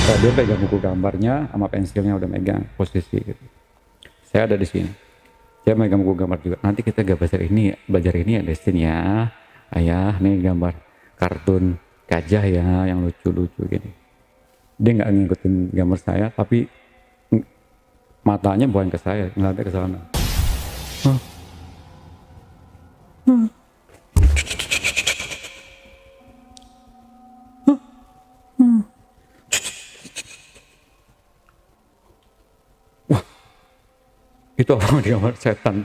Dia pegang buku gambarnya sama pensilnya udah megang posisi gitu. Saya ada di sini. Saya megang buku gambar juga. Nanti kita gak belajar ini ya Destin ya. Ayah, nih gambar kartun gajah ya yang lucu-lucu gini. Dia nggak ngikutin gambar saya, tapi matanya bukan ke saya, ngeliatnya ke sana. Hah? Itu apa di gambar setan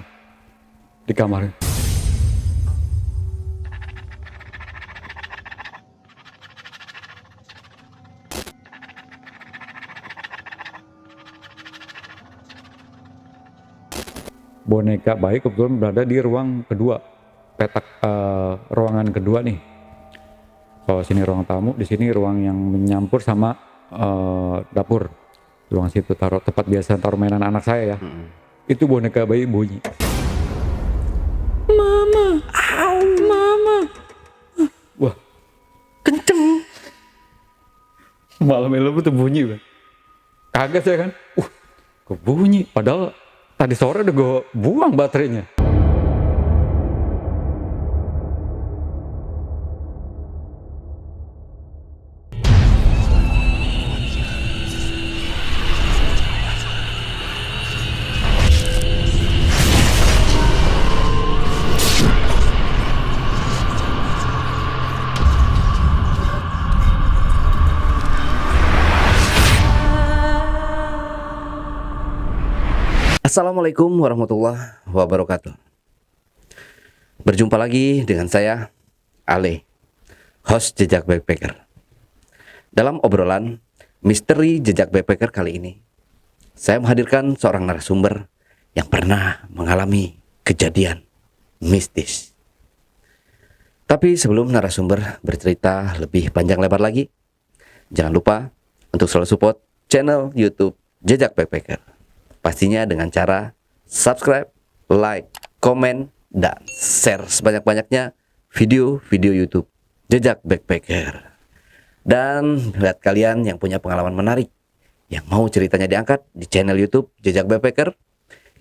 di kamar. Boneka bayi kebetulan berada di ruang kedua, petak ruangan kedua nih. Kalau sini ruang tamu, di sini ruang yang menyampur sama dapur. Ruang situ taruh tempat biasa taruh mainan anak saya ya. Itu boneka bayi bunyi. Mama, au, mama. Wah, kenceng. Malam-malam tuh bunyi, Bang. Kaget saya kan. Kok bunyi? Padahal tadi sore udah gue buang baterainya. Assalamualaikum warahmatullahi wabarakatuh. Berjumpa lagi dengan saya, Ale, host Jejak Backpacker. Dalam obrolan misteri Jejak Backpacker kali ini, saya menghadirkan seorang narasumber yang pernah mengalami kejadian mistis. Tapi sebelum narasumber bercerita lebih panjang lebar lagi, jangan lupa untuk selalu support channel YouTube Jejak Backpacker. Pastinya dengan cara subscribe, like, komen, dan share sebanyak-banyaknya video-video YouTube Jejak Backpacker. Dan buat kalian yang punya pengalaman menarik, yang mau ceritanya diangkat di channel YouTube Jejak Backpacker,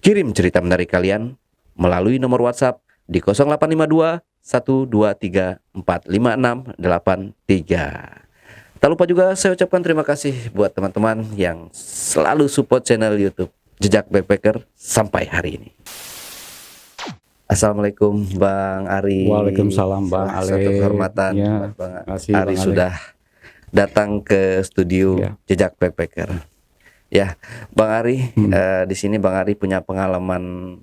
kirim cerita menarik kalian melalui nomor WhatsApp di 0852 123 45683. Tak lupa juga saya ucapkan terima kasih buat teman-teman yang selalu support channel YouTube Jejak Backpacker sampai hari ini. Assalamualaikum Bang Ari. Waalaikumsalam Bang Ale. Suatu kehormatan ya, Bang kasih, Ari Bang sudah datang ke studio Ya. Jejak Backpacker. Ya, Bang Ari, di sini Bang Ari punya pengalaman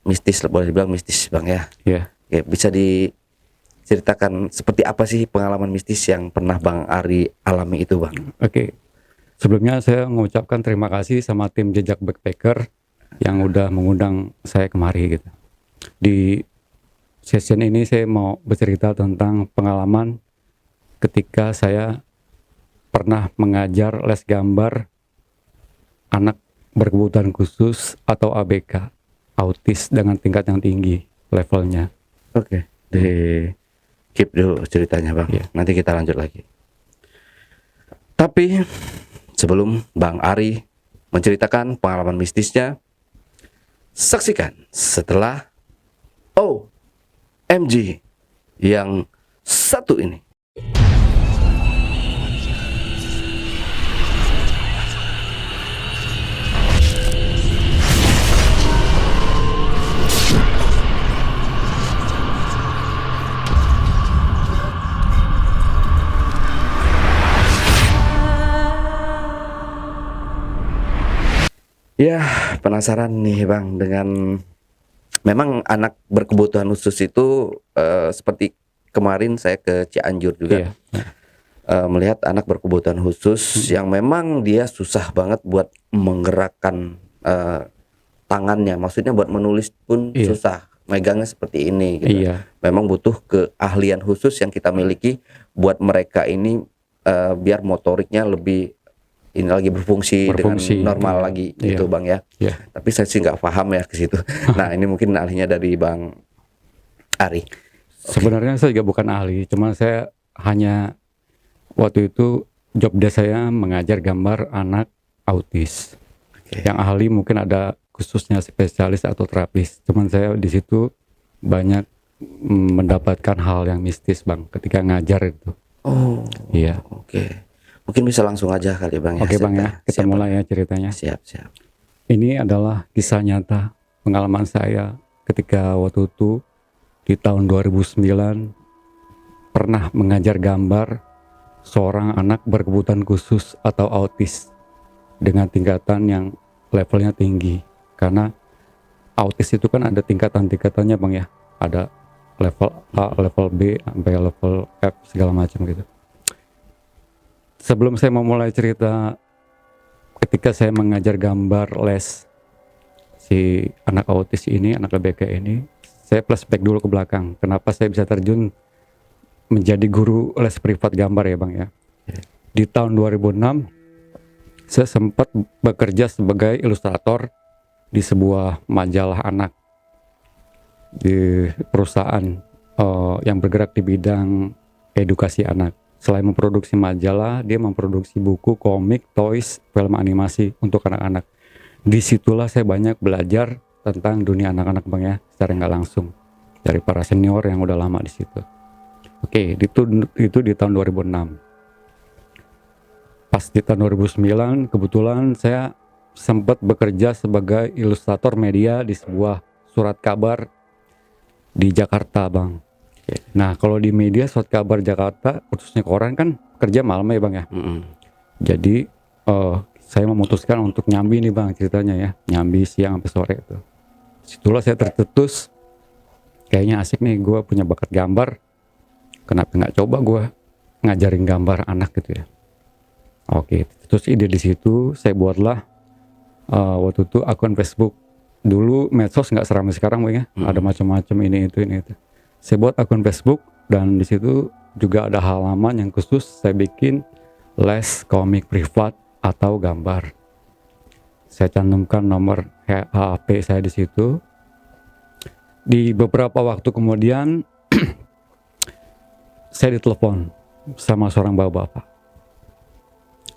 mistis, boleh dibilang mistis Bang ya. Ya. Oke, bisa diceritakan seperti apa sih pengalaman mistis yang pernah Bang Ari alami itu Bang? Oke. Sebelumnya saya mengucapkan terima kasih sama tim Jejak Backpacker yang udah mengundang saya kemari gitu. Di session ini saya mau bercerita tentang pengalaman ketika saya pernah mengajar les gambar anak berkebutuhan khusus atau ABK, autis dengan tingkat yang tinggi levelnya. Oke, di keep dulu ceritanya Bang. Ya. Nanti kita lanjut lagi. Tapi sebelum Bang Ari menceritakan pengalaman mistisnya, saksikan setelah OMG yang satu ini. Ya, penasaran nih Bang dengan memang anak berkebutuhan khusus itu seperti kemarin saya ke Cianjur juga. Iya. Melihat anak berkebutuhan khusus yang memang dia susah banget buat menggerakkan tangannya, maksudnya buat menulis pun Iya. susah, megangnya seperti ini gitu. Iya. Memang butuh keahlian khusus yang kita miliki buat mereka ini biar motoriknya lebih ini lagi berfungsi dengan normal lagi gitu Bang ya. Iya. Tapi saya sih nggak paham ya ke situ. Nah ini mungkin ahlinya dari Bang Ari. Sebenarnya saya juga bukan ahli, cuma saya hanya waktu itu job desk saya mengajar gambar anak autis. Oke. Yang ahli mungkin ada khususnya spesialis atau terapis. Cuman saya di situ banyak mendapatkan hal yang mistis Bang ketika ngajar itu. Oh, Iya. oke. Mungkin bisa langsung aja kali Bang ya. Oke Bang ya, kita Siap, mulai ya ceritanya. Siap, siap. Ini adalah kisah nyata pengalaman saya ketika waktu itu di tahun 2009 pernah mengajar gambar seorang anak berkebutuhan khusus atau autis dengan tingkatan yang levelnya tinggi. Karena autis itu kan ada tingkatan-tingkatannya Bang ya. Ada level A, level B, sampai level F segala macam gitu. Sebelum saya memulai cerita ketika saya mengajar gambar les si anak autis ini, anak ABK ini, saya flashback dulu ke belakang. Kenapa saya bisa terjun menjadi guru les privat gambar ya Bang ya. Di tahun 2006 saya sempat bekerja sebagai ilustrator di sebuah majalah anak di perusahaan yang bergerak di bidang edukasi anak. Selain memproduksi majalah, dia memproduksi buku, komik, toys, film animasi untuk anak-anak. Disitulah saya banyak belajar tentang dunia anak-anak Bang ya, secara nggak langsung dari para senior yang udah lama di situ. Oke, itu di tahun 2006. Pas di tahun 2009 kebetulan saya sempat bekerja sebagai ilustrator media di sebuah surat kabar di Jakarta Bang. Nah kalau di media surat kabar Jakarta khususnya koran kan kerja malam ya Bang ya. Jadi saya memutuskan untuk nyambi nih Bang ceritanya ya, nyambi siang sampai sore itu. Situlah saya tercetus, kayaknya asik nih gue punya bakat gambar, kenapa nggak coba gue ngajarin gambar anak gitu ya. Oke, terus ide di situ saya buatlah waktu itu akun Facebook. Dulu medsos nggak seramai sekarang Bang ya, ada macam-macam ini itu. Saya buat akun Facebook dan di situ juga ada halaman yang khusus saya bikin les komik privat atau gambar. Saya cantumkan nomor HP saya di situ. Di beberapa waktu kemudian saya ditelepon sama seorang bapak-bapak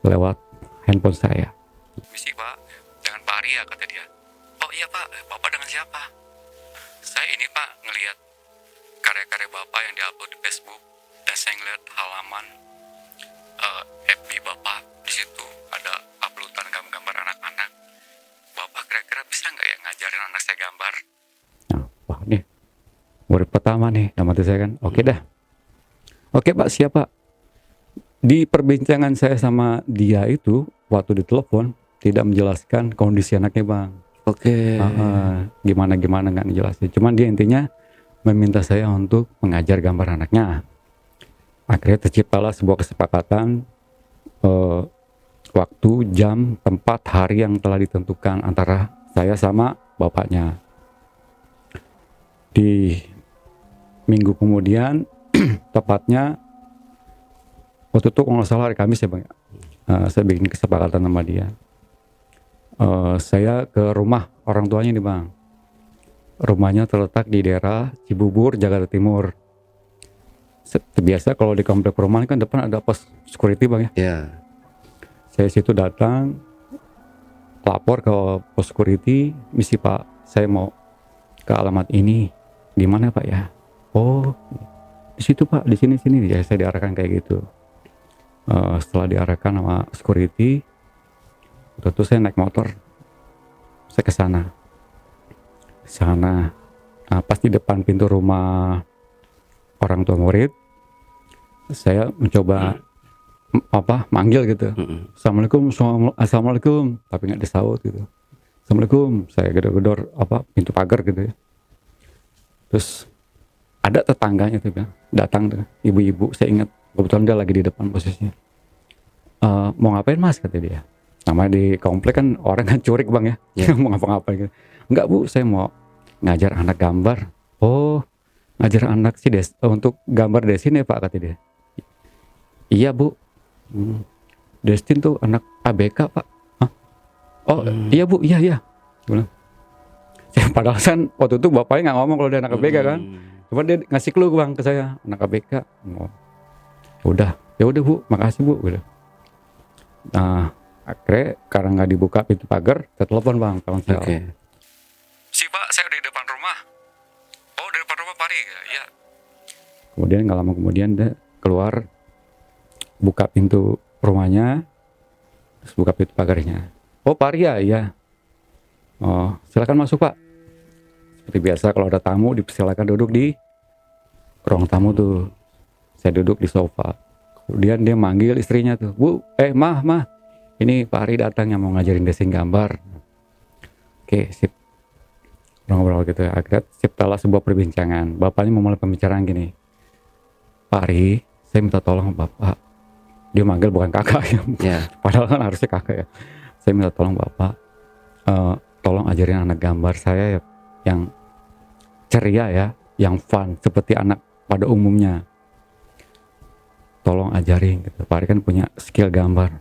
lewat handphone saya. Misi Pak, dengan Pak Arya kata dia. Oh iya Pak, Bapak dengan siapa? Saya ini Pak ngelihat karya-karya Bapak yang diupload di Facebook dan saya ngeliat halaman FB Bapak, di situ ada uploadan gambar anak-anak. Bapak kira-kira bisa nggak ya ngajarin anak saya gambar? Nah, wah nih murid pertama nih, nama saya kan. Oke dah. Oke Pak, siap Pak. Di perbincangan saya sama dia itu waktu ditelepon tidak menjelaskan kondisi anaknya Bang. Oke. Gimana nggak ngejelasin. Cuman dia intinya meminta saya untuk mengajar gambar anaknya. Akhirnya terciptalah sebuah kesepakatan waktu, jam, tempat, hari yang telah ditentukan antara saya sama bapaknya. Di minggu kemudian tepatnya waktu itu kalau nggak salah hari Kamis ya Bang, saya bikin kesepakatan sama dia. Saya ke rumah orang tuanya nih Bang. Rumahnya terletak di daerah Cibubur, Jakarta Timur. Biasa kalau di komplek perumahan kan depan ada pos security Bang ya. Ya. Saya situ datang, lapor ke pos security, misi Pak, saya mau ke alamat ini. Di mana Pak ya? Oh, di situ Pak, di sini. Ya saya diarahkan kayak gitu. Setelah diarahkan sama security, waktu itu saya naik motor, saya ke sana. Nah, pas di depan pintu rumah orang tua murid, saya mencoba manggil gitu. Assalamualaikum, tapi nggak disaut gitu. Assalamualaikum, saya gedor-gedor pintu pagar gitu ya. Terus ada tetangganya tuh datang tuh, ibu-ibu, saya ingat kebetulan dia lagi di depan posisinya. Mau ngapain Mas, kata dia. Namanya di komplek kan orang kan curik Bang ya. Mau ngapa-ngapain gitu. Enggak Bu, saya mau ngajar anak gambar. Oh, ngajar anak sih untuk gambar desain ya Pak, kata dia. Iya Bu. Destin tuh anak ABK Pak. Hah? Oh iya Bu, iya. Bilang. Padahal kan waktu itu bapaknya nggak ngomong kalau dia anak ABK kan. Cuma dia ngasih clue Bang ke saya, anak ABK. Oh. Ya udah Bu, makasih Bu. Udah. Nah, akhirnya karena nggak dibuka pintu pagar, saya telepon bang ponsel. Oke. Si Pak, saya di depan rumah. Oh, di depan rumah Pak Ari? Ya. Kemudian nggak lama kemudian dia keluar, buka pintu rumahnya, terus buka pintu pagarnya. Oh, Pak Ari ya? Iya. Oh, silakan masuk Pak. Seperti biasa kalau ada tamu dipersilakan duduk di ruang tamu tuh. Saya duduk di sofa. Kemudian dia manggil istrinya tuh, Bu, mah, ini Pak Ari datang yang mau ngajarin desain gambar. Oke, sip. Ngobrol gitu ya. Akhirnya ciptalah sebuah perbincangan. Bapaknya memulai pembicaraan gini, Pak Ari, saya minta tolong Bapak. Dia manggil bukan kakak ya. Ya. Padahal kan harusnya kakak ya. Saya minta tolong Bapak, tolong ajarin anak gambar saya ya, yang ceria ya, yang fun seperti anak pada umumnya. Tolong ajarin gitu. Pak Ari kan punya skill gambar.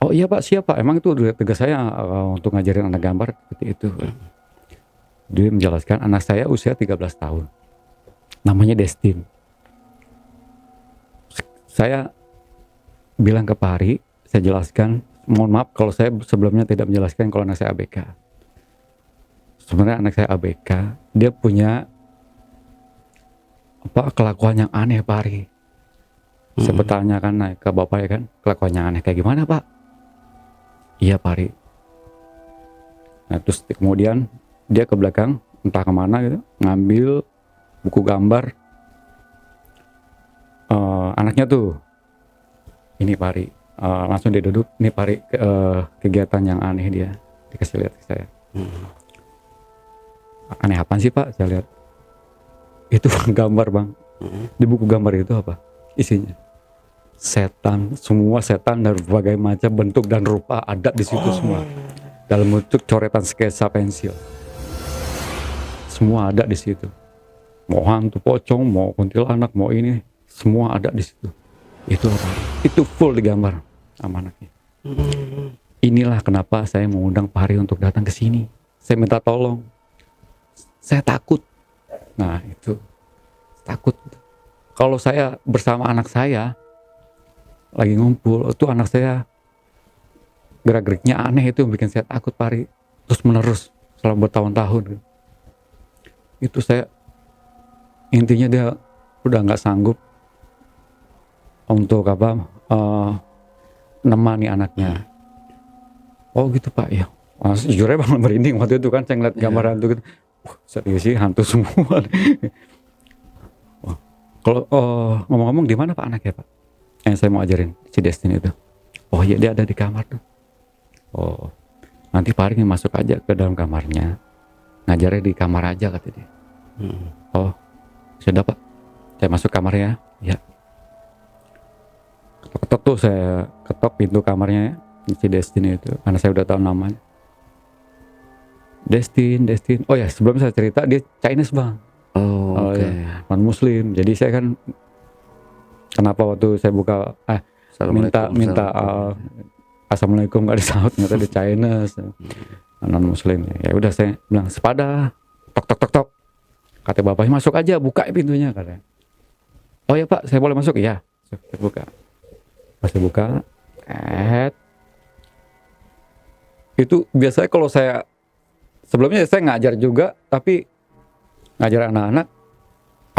Oh iya Pak, siap Pak. Emang itu udah tugas saya untuk ngajarin anak gambar seperti itu. Dia menjelaskan anak saya usia 13 tahun. Namanya Destin. Saya bilang ke Pak Ari, saya jelaskan, mohon maaf kalau saya sebelumnya tidak menjelaskan kalau anak saya ABK. Sebenarnya anak saya ABK, dia punya kelakuan yang aneh Pak Ari. Saya bertanya kan naik ke bapak ya kan, kelakuannya aneh kayak gimana Pak? Iya Pak Ari. Nah terus kemudian dia ke belakang entah kemana gitu, ngambil buku gambar anaknya tuh. Ini Pak Ari, langsung dia duduk. Ini Pak Ari, kegiatan yang aneh dia dikasih lihat ke saya. Aneh apaan sih Pak? Saya lihat itu gambar bang. Di buku gambar itu apa isinya? Setan, semua setan dari berbagai macam bentuk dan rupa ada di situ semua. Dalam bentuk coretan sketsa pensil. Semua ada di situ. Mau hantu pocong, mau kuntilanak, mau ini, semua ada di situ. Itu apa? Itu full digambar sama anaknya. Inilah kenapa saya mengundang Pak Ari untuk datang ke sini. Saya minta tolong. Saya takut. Nah, itu takut. Kalau saya bersama anak saya lagi ngumpul, itu anak saya gerak-geriknya aneh, itu yang bikin saya takut Pak Ari. Terus menerus selama bertahun-tahun. Itu saya intinya dia udah nggak sanggup untuk nemani anaknya. Oh gitu Pak ya. Jujurnya bang merinding waktu itu kan saya ngeliat gambar hantu gitu. Serius sih hantu semua. Kalau ngomong-ngomong di mana Pak anaknya Pak? Yang saya mau ajarin si Destin itu. Oh iya dia ada di kamar tuh. Oh nanti Pak Ari masuk aja ke dalam kamarnya. Ngajarnya di kamar aja kata dia. Oh sudah Pak. Saya masuk kamarnya. Ya. Ketok-ketok tuh saya ketok pintu kamarnya si Destin itu. Karena saya udah tahu namanya. Destin. Oh ya sebelum saya cerita dia Chinese bang. Oh oke. Ya, non Muslim. Jadi saya kan kenapa waktu saya buka minta assalamualaikum gak disaut, ternyata di Chinese non Muslim. Ya udah saya bilang sepada tok. Kata bapaknya masuk aja, buka pintunya katanya. Oh ya Pak, saya boleh masuk? Iya. Saya buka. Pas saya buka, itu biasanya kalau saya sebelumnya saya ngajar juga, tapi ngajar anak-anak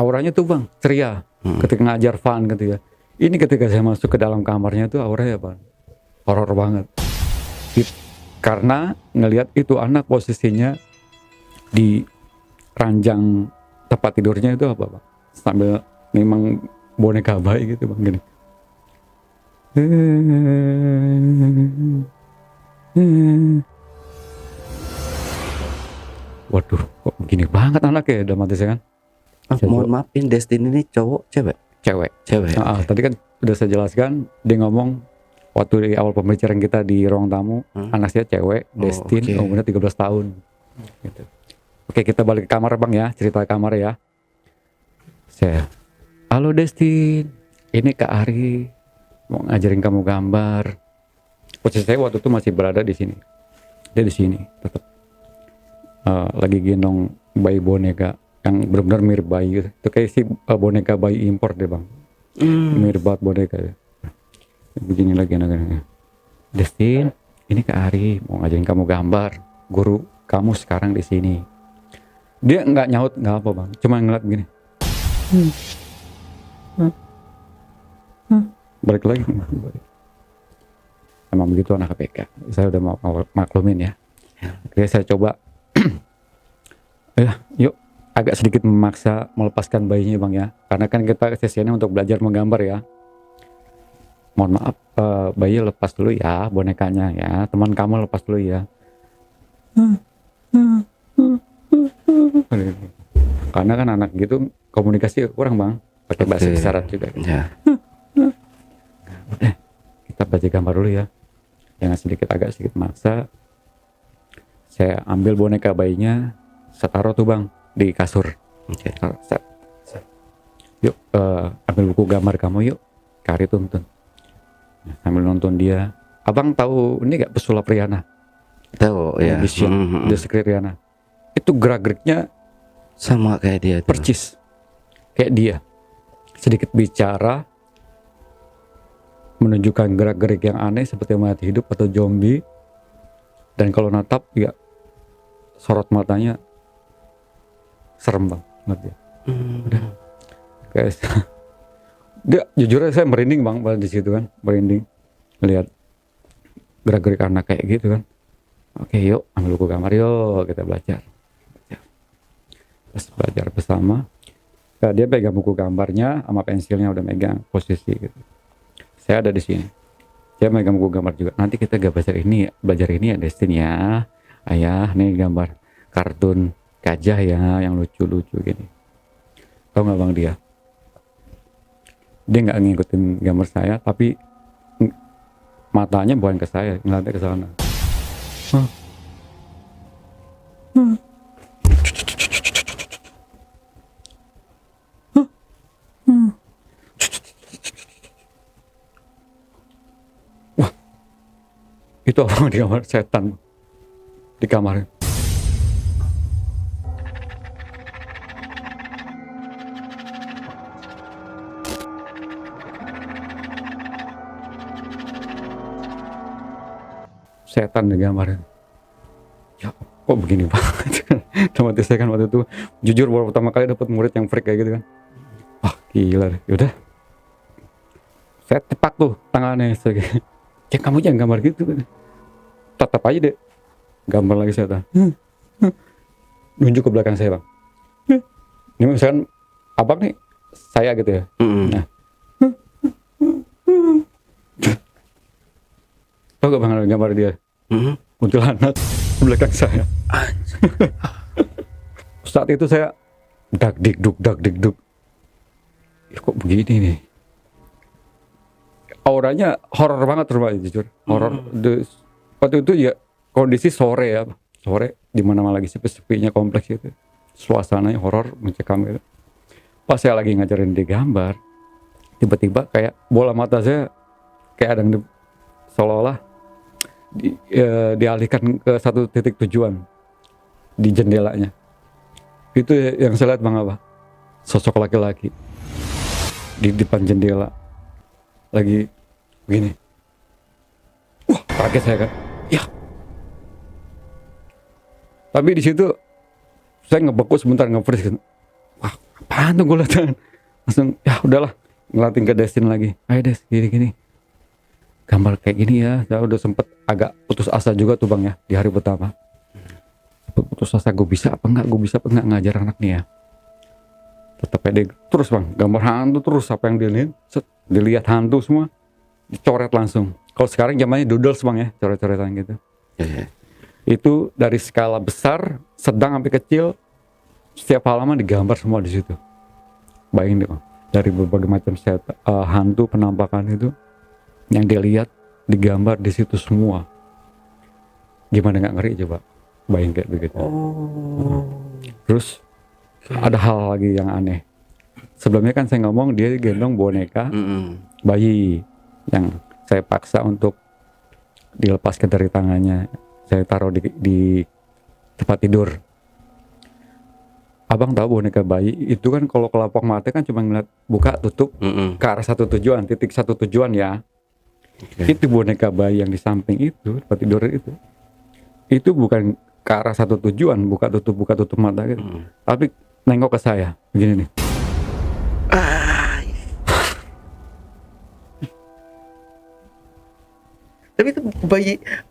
auranya tuh bang ceria. Ketika ngajar fun gitu ya. Ini ketika saya masuk ke dalam kamarnya tuh auranya bang horor banget. Karena ngelihat itu anak posisinya di ranjang tempat tidurnya itu apa Pak? Sambil memang boneka bayi gitu Bang gini. Waduh, kok begini banget anaknya dalam hati saya kan. Mohon maaf, ini Destin ini cowok cewek? Cewek. Cewek. Tadi kan udah saya jelaskan, dia ngomong waktu di awal pembicaraan kita di ruang tamu, anak saya cewek, Destin, umurnya 13 tahun. Gitu. Oke, kita balik ke kamar Bang ya, cerita kamar ya. Saya, halo Destin, ini Kak Ari, mau ngajarin kamu gambar. Posisi saya waktu itu masih berada di sini. Dia di sini, tetap lagi gendong bayi boneka yang benar-benar mirip bayi gitu. Itu kayak si boneka bayi impor deh Bang. Mirip banget boneka ya. Begini lagi anaknya. Destin, ini Kak Ari mau ngajarin kamu gambar. Guru kamu sekarang di sini. Dia nggak nyaut, nggak apa bang, cuma ngeliat begini. Balik lagi. Emang begitu anak KPK. Saya udah mau maklumin ya. Oke, saya coba. Yuk, agak sedikit memaksa melepaskan bayinya bang ya. Karena kan kita sesinya untuk belajar menggambar ya. Mohon maaf, bayi lepas dulu ya bonekanya ya. Teman kamu lepas dulu ya. Karena kan anak gitu komunikasi kurang bang. Pakai bahasa isyarat juga. Ya. Udah, kita baca gambar dulu ya. Jangan agak sedikit maksa. Saya ambil boneka bayinya, saya taruh tuh bang di kasur. Oke. Yuk, ambil buku gambar kamu yuk. Kari tuntun. Nah, sambil nonton dia. Abang tahu ini gak pesulap Riana? Tahu ya. The Secret Riana. Itu gerak-geriknya Sama kayak dia tuh. percis. Kayak dia. Sedikit bicara, menunjukkan gerak-gerik yang aneh seperti mati hidup atau zombie. Dan kalau natap ya sorot matanya serem bang. Udah. Guys. Dia jujur aja saya merinding bang di situ kan, merinding lihat gerak-gerik anak kayak gitu kan. Oke, yuk ambil buku gambar yuk kita belajar. Terus belajar bersama. Nah, dia pegang buku gambarnya sama pensilnya udah megang posisi gitu. Saya ada di sini. Dia megang buku gambar juga. Nanti kita belajar ini ya Destin ya. Ayah, nih gambar kartun gajah ya yang lucu-lucu gini. Tahu nggak bang dia? Dia nggak ngikutin gambar saya, tapi matanya bukan ke saya, ngeliatnya ke sana. Wah, itu apa di kamar setan di kamar. Setan di gambar. Ya kok begini banget. Otomatis saya kan waktu itu jujur baru pertama kali dapat murid yang freak kayak gitu kan. Wah gila deh. Yaudah, saya tepak tuh tangannya. Ya kamu jangan gambar gitu kan. Tetap aja deh gambar lagi setan. Nunjuk ke belakang saya bang. Ini misalkan abang nih saya gitu ya. Nah, tahu gak bang gambar dia? Kuntilanak di belakang saya. Saat itu saya dak dikduk. Ya, kok begini nih? Auranya horor banget rumahnya jujur. Horor. Waktu itu ya kondisi sore ya. Sore di mana lagi sepi-sepinya kompleks itu. Suasananya horor mencekam gitu. Pas saya lagi ngajarin dia gambar, tiba-tiba kayak bola mata saya kayak ada yang seolah-olah dialihkan ke satu titik tujuan di jendelanya. Itu yang saya lihat bang apa? Sosok laki-laki di depan jendela lagi begini. Wah kaget saya kan. Ya. Tapi di situ saya ngebeku sebentar, nge-freeze gitu. Wah apaan tuh gue lihat. Langsung ya udahlah ngelatin ke Destin lagi. Ayo Des gini. Gambar kayak gini ya, saya udah sempet agak putus asa juga tuh bang ya di hari pertama. Putus asa gue bisa apa enggak ngajar anak nih ya. Tetap pede terus bang, gambar hantu terus apa yang dilihat hantu semua dicoret langsung. Kalau sekarang zamannya doodles bang ya, coret-coretan gitu. Itu dari skala besar, sedang sampai kecil, setiap halaman digambar semua di situ. Bayangin deh bang, dari berbagai macam hantu penampakan itu. Yang dilihat digambar di situ semua. Gimana nggak ngeri coba? Bayang kayak begitu. Terus ada hal lagi yang aneh. Sebelumnya kan saya ngomong dia gendong boneka bayi yang saya paksa untuk dilepaskan dari tangannya. Saya taruh di tempat tidur. Abang tahu boneka bayi itu kan kalau kelopak mata kan cuma ngeliat buka tutup ke arah satu tujuan, titik satu tujuan ya. Itu boneka bayi yang di samping itu, tempat tidur itu bukan ke arah satu tujuan, buka tutup mata gitu, tapi nengok ke saya begini nih. Ah, tapi itu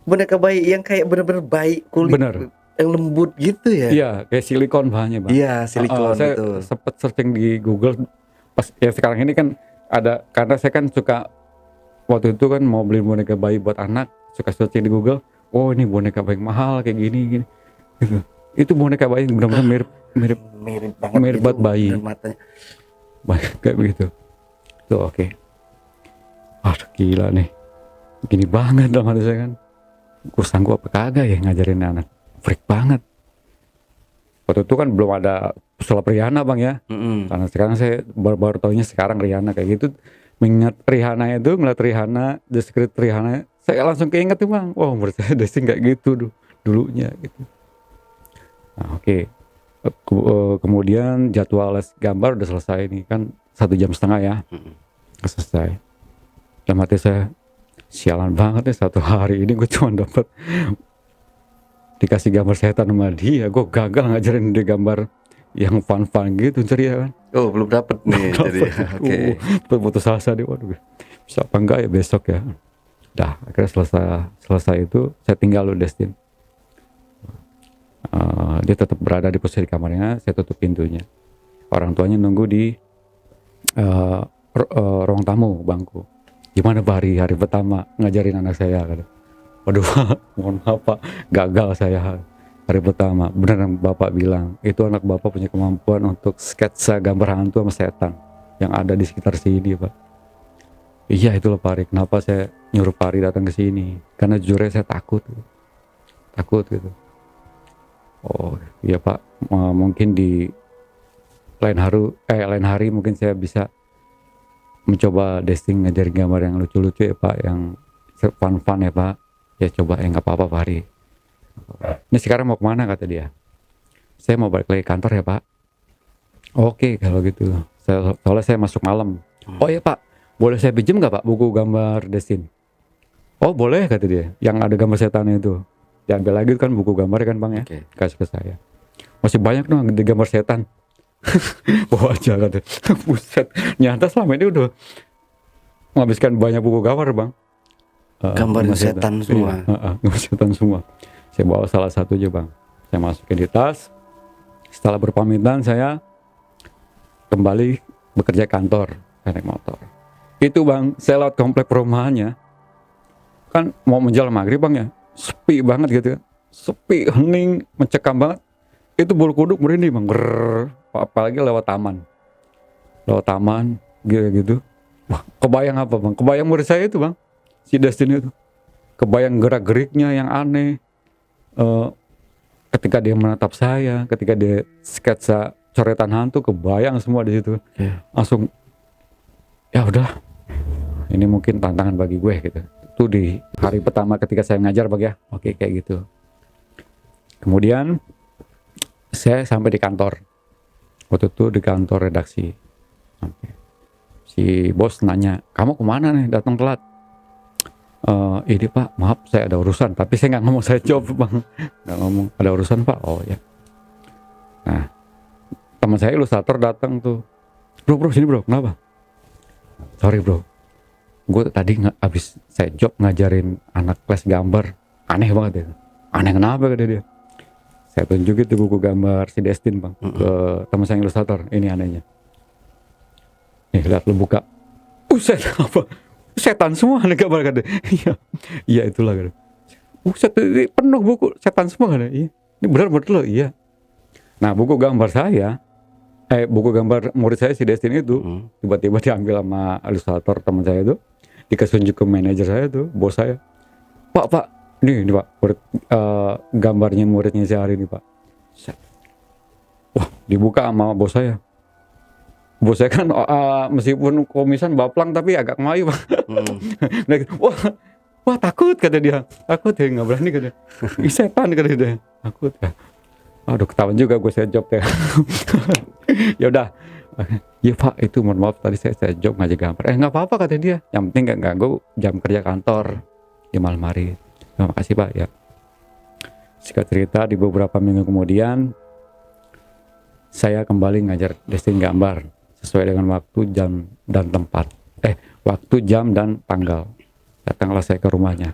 boneka bayi yang kayak bener-bener bayi kulit Bener. yang lembut gitu ya? Iya, kayak silikon bahannya bang. Iya, silikon Saya itu. sempet searching di Google pas ya sekarang ini kan ada, karena saya kan suka waktu itu kan mau beli boneka bayi buat anak, suka searching di Google. Oh ini boneka bayi mahal kayak gini gitu. Itu boneka bayi yang benar-benar mirip banget mirip gitu, buat bayi. bener matanya. Kayak begitu. Tuh oke. Aduh gila nih. Gini banget dalam hati saya kan. Gue sanggup apa kagak ya ngajarin anak. Freak banget. Waktu itu kan belum ada sulap Rihanna bang ya. Karena sekarang saya baru taunya sekarang Rihanna kayak gitu. Mengingat Rihanna itu, ngeliat Rihanna, deskripsi Rihanna, saya langsung keinget tuh bang. Wah menurut saya Desi nggak gitu dulunya gitu. Nah oke. Kemudian jadwal les gambar udah selesai nih kan 1,5 jam ya. Selesai. Dalam hati saya sialan banget nih, satu hari ini gue cuma dapat dikasih gambar setan sama dia, gue gagal ngajarin dia gambar yang fun gitu ceria kan. Oh belum dapet nih jadi oke. Putus asa dia, waduh bisa apa enggak ya besok ya. Dah akhirnya selesai itu saya tinggal lu Destin. Dia tetap berada di posisi kamarnya, saya tutup pintunya. Orang tuanya nunggu di ruang tamu bangku. Gimana Pak hari pertama ngajarin anak saya kan? Waduh mohon maaf Pak, gagal saya hari pertama. Beneran Bapak bilang itu anak Bapak punya kemampuan untuk sketsa gambar hantu sama setan yang ada di sekitar sini Pak. Iya itulah Pak Ari, kenapa saya nyuruh Pak Ari datang ke sini, karena jujurnya saya takut gitu. Oh iya Pak, mungkin di lain hari mungkin saya bisa mencoba Desting ngajarin gambar yang lucu-lucu ya Pak, yang fun ya Pak. Ya coba nggak apa-apa Pak Ari. Ini sekarang mau kemana kata dia? Saya mau balik lagi kantor ya Pak. Oke kalau gitu. Soalnya saya masuk malam. Oh iya Pak, boleh saya pinjam nggak Pak buku gambar Destin? Oh boleh kata dia. Yang ada gambar setannya itu. Diambil lagi kan buku gambar kan Bang ya. Kasih ke saya. Masih banyak dong di gambar setan. Bawa aja kata. Buset. Nyata selama ini udah menghabiskan banyak buku gambar Bang. Gambar setan semua. Gambar setan semua. Saya bawa salah satu aja Bang. Saya masukin di tas. Setelah berpamitan saya kembali bekerja kantor. Saya naik motor. Itu Bang, saya lewat komplek perumahannya. Kan mau menjelang maghrib Bang ya. Sepi banget gitu kan. Sepi, hening, mencekam banget. Itu bulu kuduk merinding Bang. Apalagi lewat taman. Lewat taman gitu. Wah, kebayang apa Bang? Kebayang murid saya itu Bang. Si Destin itu. Kebayang gerak-geriknya yang aneh. Ketika dia menatap saya, ketika dia sketsa coretan hantu, kebayang semua di situ. Langsung ya udah. Ini mungkin tantangan bagi gue gitu. Itu di hari pertama ketika saya ngajar Bang ya. Oke kayak gitu. Kemudian saya sampai di kantor. Waktu itu di kantor redaksi. Si bos nanya, kamu kemana nih datang telat? Ini Pak, maaf saya ada urusan. Tapi saya nggak ngomong, saya jawab Bang. Nggak ngomong, ada urusan Pak. Oh ya. Nah, teman saya ilustrator datang tuh. Bro sini bro, kenapa? Sorry bro, gue tadi habis saya job ngajarin anak kelas gambar. Aneh banget ya. Aneh kenapa kata dia? Saya tunjukin tuh buku gambar si Destin Bang ke teman saya ilustrator. Ini anehnya. Nih lihat lu buka. Set apa? Setan semua nih gambar kata. Iya itulah kata. Set penuh buku setan semua kata. Iya. Ini benar loh, iya. Nah, buku gambar saya buku gambar murid saya si Destin itu tiba-tiba diambil sama ilustrator teman saya itu, dikasih tunjuk ke manajer saya tuh, bos saya. Pak, ini Pak, gambarnya muridnya si Ari ini Pak. Wah, dibuka sama bos saya. Bos saya kan meskipun komisan baplang tapi agak ngelayu Pak. Wah takut kata dia. Takut ya, nggak berani kata dia. Setan kata dia. Takut ya. Aduh ketahuan juga gue saya job ya. Ya udah Iya Pak, itu mohon maaf tadi saya jog ngajak gambar. Nggak apa-apa kata dia. Yang penting nggak ganggu jam kerja kantor di malam hari. Terima kasih Pak ya. Singkat cerita di beberapa minggu kemudian saya kembali ngajar desain gambar sesuai dengan waktu, jam dan tempat. Waktu, jam dan tanggal. Datanglah saya ke rumahnya.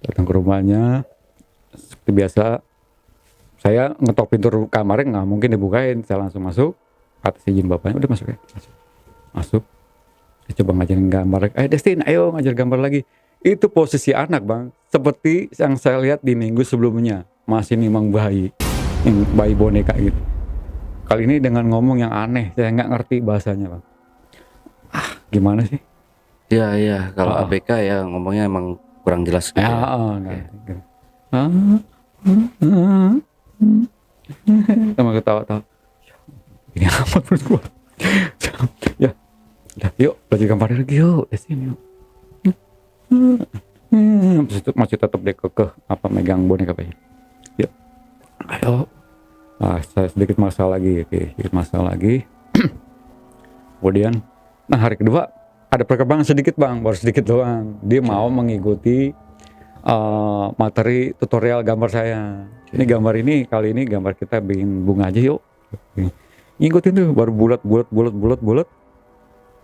Datang ke rumahnya seperti biasa. Saya ngetok pintu kamarnya nggak mungkin dibukain. Saya langsung masuk. Atas izin bapaknya, udah masuk ya. Masuk. Saya coba ngajarin gambar. Destin, ayo ngajar gambar lagi. Itu posisi anak bang. Seperti yang saya lihat di minggu sebelumnya. Masih nimang bayi. Yang bayi boneka gitu. Kali ini dengan ngomong yang aneh. Saya nggak ngerti bahasanya bang. Gimana sih? Iya. Kalau ABK ya ngomongnya emang kurang jelas gitu. Sama ketawa-tawa. Ini amat menurut gua. Ya, udah yuk belajar gambar lagi yuk. Sini yuk. Terus itu masih tetap deh kekeh megang boneka apa ya. Yuk. Ayo. Saya sedikit masalah lagi. Kemudian, hari kedua ada perkembangan sedikit bang, baru sedikit doang. Dia mau mengikuti materi tutorial gambar saya. Ini gambar ini kali ini gambar kita bikin bunga aja yuk. Ngikutin tuh baru bulat.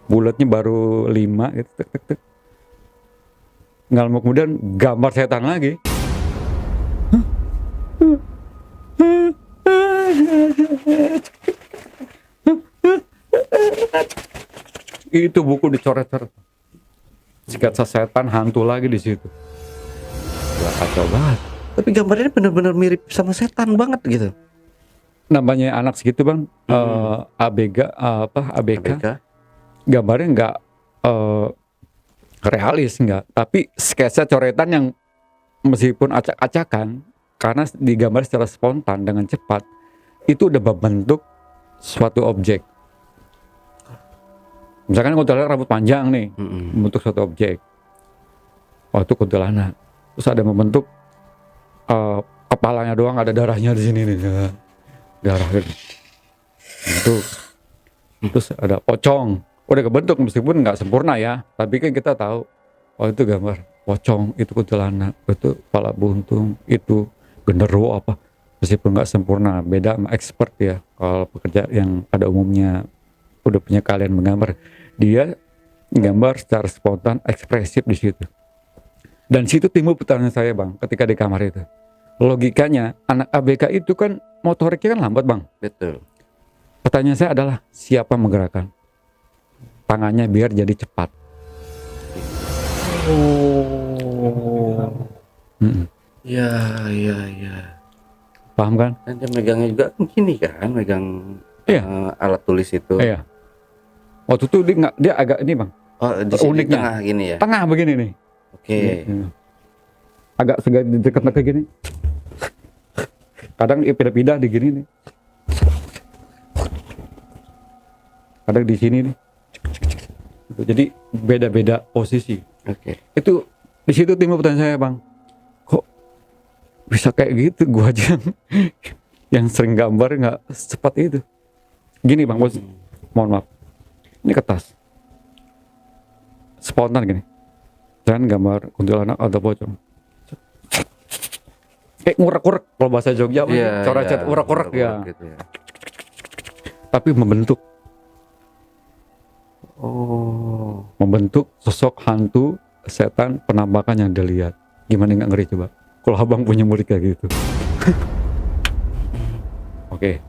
Bulatnya baru 5 gitu tek. Nggak lama kemudian gambar setan lagi. Itu buku dicoret-coret. Sketsa setan hantu lagi di situ. Wah, kacau banget. Tapi gambarnya benar-benar mirip sama setan banget gitu. Namanya anak segitu bang, ABK. Gambarnya nggak realis nggak, tapi sketsa coretan yang meskipun acak-acakan, karena digambar secara spontan dengan cepat, itu udah membentuk suatu objek. Misalkan kuntilanak rambut panjang nih, membentuk suatu objek. Oh itu kuntilanak. Terus ada membentuk kepalanya doang ada darahnya di sini nih, darah gitu. Itu. Terus ada pocong. Udah kebentuk meskipun nggak sempurna ya, tapi kan kita tahu. Oh itu gambar pocong, itu kuntilanak, itu kepala buntung, itu genderuwo apa. Meskipun nggak sempurna, beda sama expert ya. Kalau pekerja yang pada umumnya udah punya kalian menggambar, dia gambar secara spontan, ekspresif di situ. Dan situ timbul pertanyaan saya bang, ketika di kamar itu. Logikanya anak ABK itu kan motoriknya kan lambat bang. Betul. Pertanyaan saya adalah siapa menggerakkan tangannya biar jadi cepat? Ya. Paham kan? Dan dia megangnya juga gini kan, megang alat tulis itu. Iya. Waktu itu dia agak ini bang. Oh, di sini uniknya tengah gini ya. Tengah begini nih. Oke. Agak segala dekat kayak gini. Kadang pindah-pindah di gini nih. Kadang di sini nih. Jadi beda-beda posisi. Oke. Itu di situ timbul pertanyaan saya bang. Kok bisa kayak gitu? Gua aja yang sering gambar nggak secepat itu. Gini bang, bos. Mohon maaf. Ini kertas. Spontan gini. Dan gambar kuntilanak atau pocong. Kayak ngurak-ngurak kalau bahasa Jogja, coret-coret urak-urak ya. Gitu ya. Tapi membentuk. Membentuk sosok hantu, setan, penampakan yang dilihat. Gimana nggak ngeri coba? Kalau abang punya murid kayak gitu. Oke.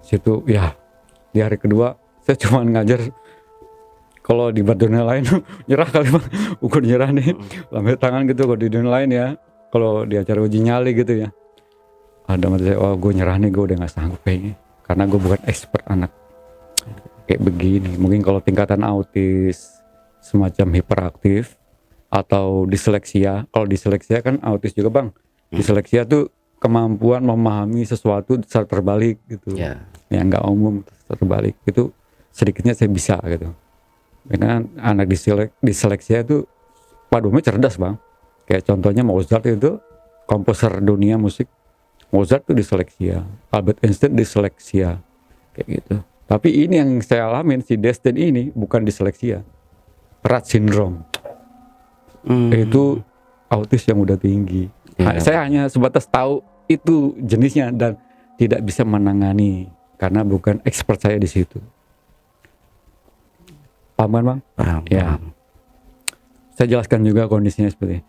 Situ ya. Di hari kedua saya cuma ngajar. Kalau di dunia lain nyerah kali bang, ukur nyerah nih, lambat tangan gitu. Kalau di dunia lain ya, kalau di acara uji nyali gitu ya, ada mati saya, gue nyerah nih, gue udah nggak sanggup kayaknya, karena gue bukan expert anak kayak begini. Mungkin kalau tingkatan autis, semacam hiperaktif atau disleksia. Kalau disleksia kan autis juga bang. Disleksia tuh kemampuan memahami sesuatu secara terbalik gitu, yang nggak umum terbalik. Itu sedikitnya saya bisa gitu. Karena anak disleksia itu padunya cerdas bang. Kayak contohnya Mozart itu komposer dunia musik. Mozart itu disleksia, Albert Einstein disleksia, kayak gitu. Tapi ini yang saya alamin, si Destin ini bukan disleksia, Rett syndrome. Itu autis yang udah tinggi. Iya. Saya hanya sebatas tahu itu jenisnya dan tidak bisa menangani karena bukan expert saya di situ. Paham kan, Bang? Paham. Ya. Saya jelaskan juga kondisinya seperti ini.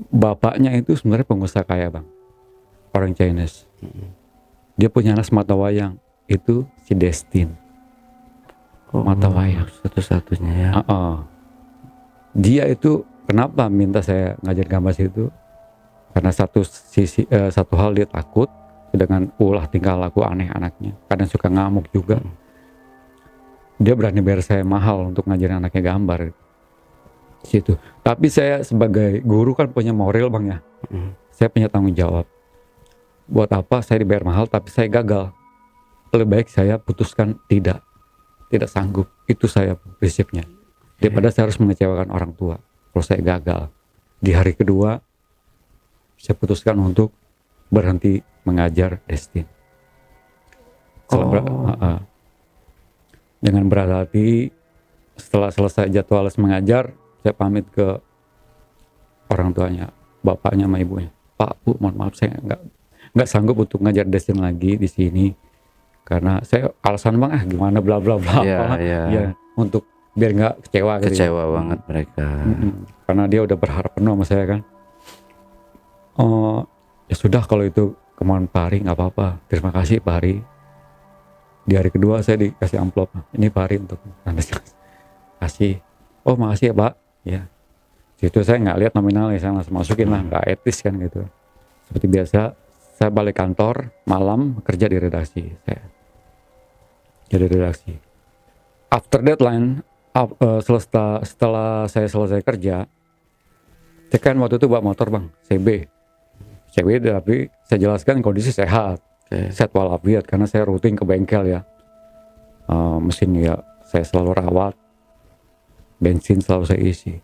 Bapaknya itu sebenarnya pengusaha kaya, Bang. Orang Chinese. Dia punya anak semata wayang. Itu si Destin. Mata wayang. Satu-satunya ya. Dia itu kenapa minta saya ngajar gambar situ? Karena satu hal dia takut dengan ulah tingkah laku aneh anaknya. Kadang suka ngamuk juga. Dia berani bayar saya mahal untuk ngajarin anaknya gambar. Situ. Tapi saya sebagai guru kan punya moral, Bang ya. Saya punya tanggung jawab. Buat apa saya dibayar mahal tapi saya gagal? Lebih baik saya putuskan tidak sanggup. Itu saya prinsipnya. Daripada saya harus mengecewakan orang tua kalau saya gagal. Di hari kedua saya putuskan untuk berhenti mengajar Destin. Dengan berat hati, setelah selesai jadwal mengajar, saya pamit ke orang tuanya, bapaknya sama ibunya. Pak, Bu, mohon maaf saya nggak sanggup untuk ngajar Destin lagi di sini karena saya alasan, Bang, gimana bla bla bla. Ya, untuk biar nggak kecewa gitu. Kecewa banget mereka. Karena dia udah berharap penuh sama saya kan. Ya sudah kalau itu kemauan Pak Hari nggak apa-apa. Terima kasih Pak Hari. Di hari kedua saya dikasih amplop. Ini Pak Hari untuk tanda kasih. Oh makasih ya Pak. Ya. Situ saya nggak lihat nominalnya, saya langsung masukin lah, nggak etis kan gitu. Seperti biasa, saya balik kantor malam kerja di redaksi. Saya jadi redaksi. After deadline, setelah saya selesai kerja, saya kan waktu itu bawa motor, Bang, CB, tapi saya jelaskan kondisi sehat, sehat walafiat karena saya rutin ke bengkel ya. Mesin ya saya selalu rawat, bensin selalu saya isi.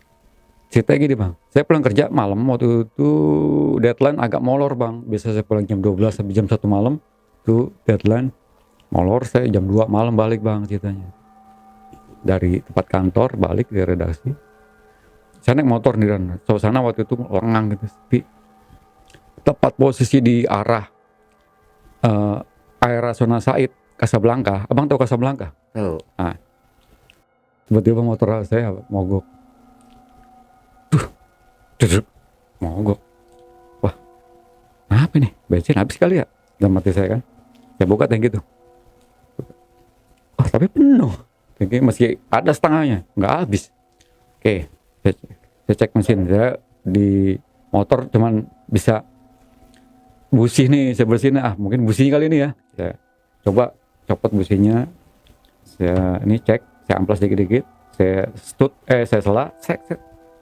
Ceritanya gini, Bang, saya pulang kerja malam, waktu itu deadline agak molor, Bang. Biasa saya pulang jam 12 sampai jam 1 malam, itu deadline molor, saya jam 2 malam balik, Bang, ceritanya. Dari tempat kantor balik ke redaksi. Saya naik motor nih, dan suasana waktu itu lengang gitu, sepi. Tepat posisi di arah Air Rasuna Said, Casablanca. Abang tahu Casablanca? Tahu. Nah, tiba-tiba motor saya mogok. Mogok. Wah, apa nih? Bensin habis kali ya? Dalam hati saya kan. Saya buka tangki itu. Oh, tapi penuh. Tangki masih ada setengahnya, nggak habis. Oke, saya cek mesin. Saya di motor cuman bisa busi nih, saya bersihin. Mungkin businya kali ini ya. Saya coba copot businya. Saya ini cek, saya amplas dikit-dikit. Saya saya sela,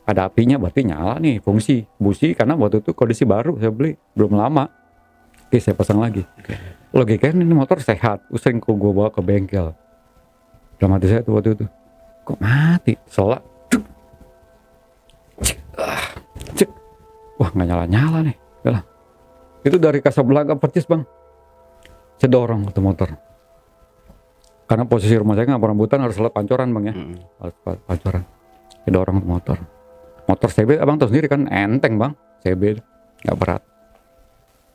ada apinya, berarti nyala nih fungsi busi, karena waktu itu kondisi baru saya beli, belum lama. Oke, saya pasang lagi. Logikanya ini motor sehat, sering gue bawa ke bengkel. Dalam hati saya tuh waktu itu, kok mati, selak. Cek. Wah, nggak nyala-nyala nih. Yalah. Itu dari Casablanca percis, Bang. Saya dorong tuh motor. Karena posisi rumah saya nggak rambutan, harus lewat pancoran, Bang ya. Harus pancoran. Saya dorong tuh motor. Motor CB, abang tahu sendiri kan, enteng, Bang. CB nggak berat.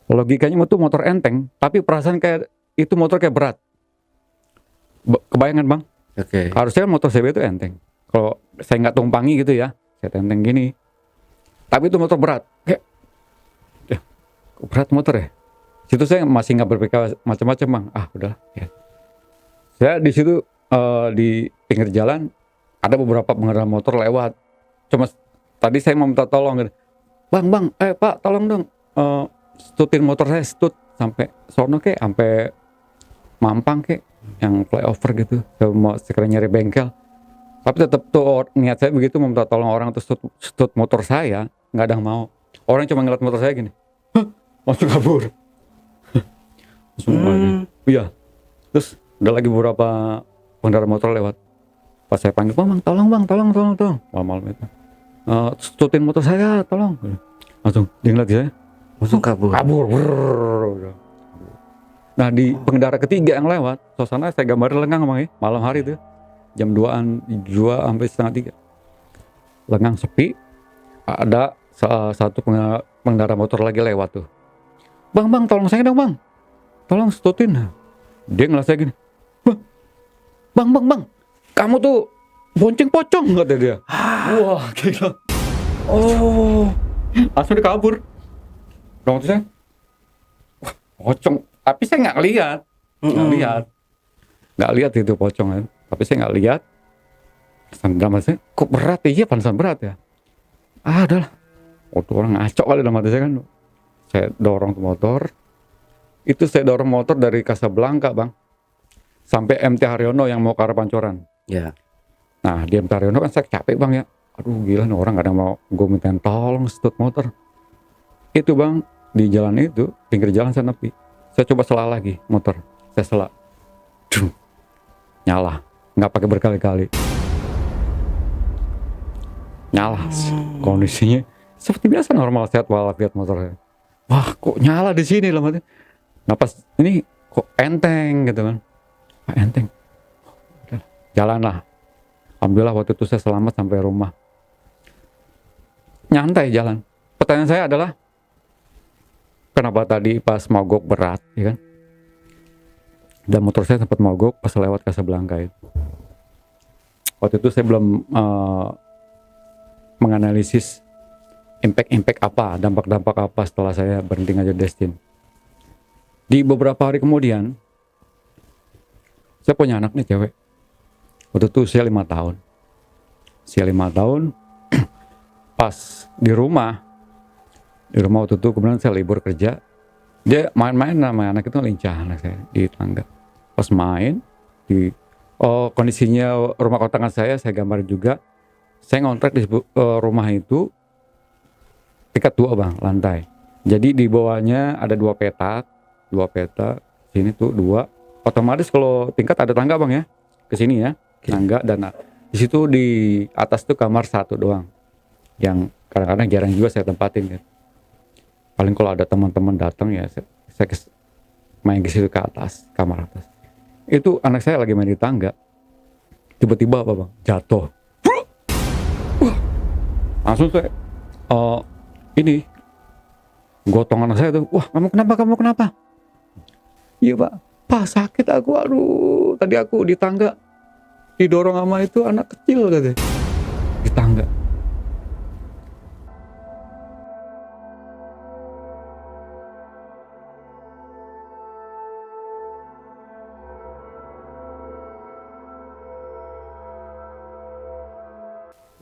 Logikanya itu motor enteng, tapi perasaan kayak itu motor kayak berat. Kebayangan, Bang? Oke. Harusnya kan motor CB itu enteng. Kalau saya nggak tumpangi gitu ya, saya tenteng gini. Tapi itu motor berat. Kayak, berat motor ya. Situ saya masih nggak berpikir macam-macam, Bang. Udah. Ya. Saya di situ di pinggir jalan ada beberapa pengendara motor lewat. Cuma tadi saya mau minta tolong gitu. Bang, Pak, tolong dong stutin motor saya, stut sampai sono kek, sampai Mampang kek, yang flyover gitu. Saya mau sekiranya nyari bengkel. Tapi tetap tuh niat saya begitu, mau minta tolong orang tuh stut motor saya, nggak ada yang mau. Orang cuma ngeliat motor saya gini, langsung kabur. Iya. Terus ada lagi beberapa pengendara motor lewat. Pas saya panggil, Bang, tolong. Malam-malam itu. Stutin motor saya, tolong. Langsung dia ngeliat saya, Langsung kabur. Kabur. Nah di pengendara ketiga yang lewat, suasana saya gambarin lengang bang ya, malam hari itu jam 2-an, 2 sampai setengah 3, lengang sepi. Ada salah satu pengendara motor lagi lewat tuh, bang tolong saya dong bang, tolong stutin. Dia ngelas gini, "Wah, bang, kamu tuh bonceng pocong," kata dia. Wah gila, Oh. langsung dia kabur. Dong tuh saya, wah pocong, tapi saya nggak lihat, nggak lihat itu pocong kan, tapi saya nggak lihat. Dalam hati saya, kok berat ya? Iya pantesan berat ya. Adalah, tuh orang ngaco kali dalam hati saya kan. Saya dorong tuh motor, itu saya dorong motor dari Kasablanka bang, sampai MT Haryono yang mau ke arah Pancoran. Ya. Nah di MT Haryono kan saya capek bang ya. Aduh gila nih orang kadang mau gue mintain tolong stut motor. Itu bang, di jalan itu, pinggir jalan saya nepi. Saya coba sela lagi motor, saya sela. Duh, nyala, nggak pakai berkali-kali. Nyala, kondisinya seperti biasa normal sehat walafiat motornya. Wah kok nyala di sini lah mati. Nah pas ini kok enteng gitu kan. Enteng. Jalan lah. Alhamdulillah waktu itu saya selamat sampai rumah. Nyantai jalan. Pertanyaan saya adalah, kenapa tadi pas mogok berat, ya kan? Dan motor saya sempat mogok pas lewat Kasablanka itu. Waktu itu saya belum menganalisis impact apa, dampak apa setelah saya berhenti ngajar Destin. Di beberapa hari kemudian, saya punya anak nih cewek. Waktu itu usia 5 tahun. Usia 5 tahun, pas di rumah waktu itu kemudian saya libur kerja. Dia main-main sama anak itu, lincah anak saya di tangga. Pas main, kondisinya rumah kontrakan saya gambar juga. Saya ngontrak di rumah itu tingkat 2 bang, lantai. Jadi di bawahnya ada 2 petak, sini tuh 2. Otomatis kalau tingkat ada tangga bang ya, ke sini ya, tangga. Dan di situ di atas tuh kamar 1 doang, yang kadang-kadang jarang juga saya tempatin kan. Paling kalau ada teman-teman datang ya saya main ke situ, ke atas, kamar atas. Itu anak saya lagi main di tangga, tiba-tiba apa bang, jatuh. Langsung saya ini gotong anak saya tuh, wah kamu kenapa? Iya pak sakit aku, aduh tadi aku di tangga didorong sama itu anak kecil katanya, di tangga.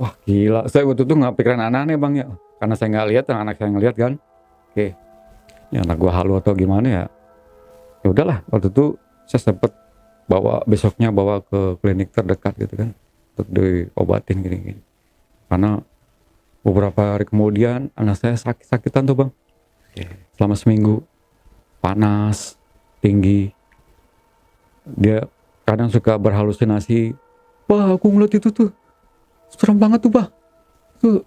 Wah gila, saya waktu itu nggak pikiran aneh-aneh bang ya, karena saya nggak lihat, anak saya ngelihat kan. Oke, ya anak gua halu atau gimana ya. Ya udahlah, waktu itu saya sempat besoknya bawa ke klinik terdekat gitu kan, untuk diobatin gini-gini. Karena beberapa hari kemudian anak saya sakit-sakitan tuh bang, selama seminggu, panas, tinggi. Dia kadang suka berhalusinasi. Wah aku ngeliat itu tuh, serem banget tuh bah, tuh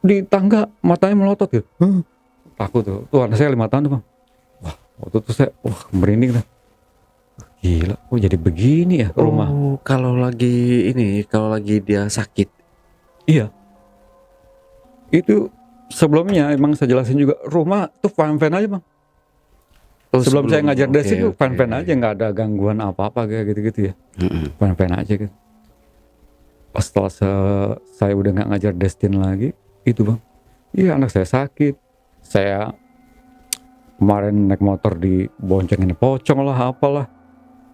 di tangga matanya melotot gitu. Takut tuh anak saya 5 tahun tuh bang. Wah waktu itu saya merinding dah. Gila, jadi begini ya rumah. Kalau lagi dia sakit. Iya. Itu sebelumnya emang saya jelasin juga, rumah tuh fine-fine aja bang. Sebelum saya ngajar Destin tuh fine-fine aja, nggak ada gangguan apa-apa kayak gitu-gitu ya. Fine-fine aja gitu. Pas setelah saya udah nggak ngajar Destin lagi, itu bang, iya anak saya sakit. Saya kemarin naik motor diboncengin pocong lah, apalah.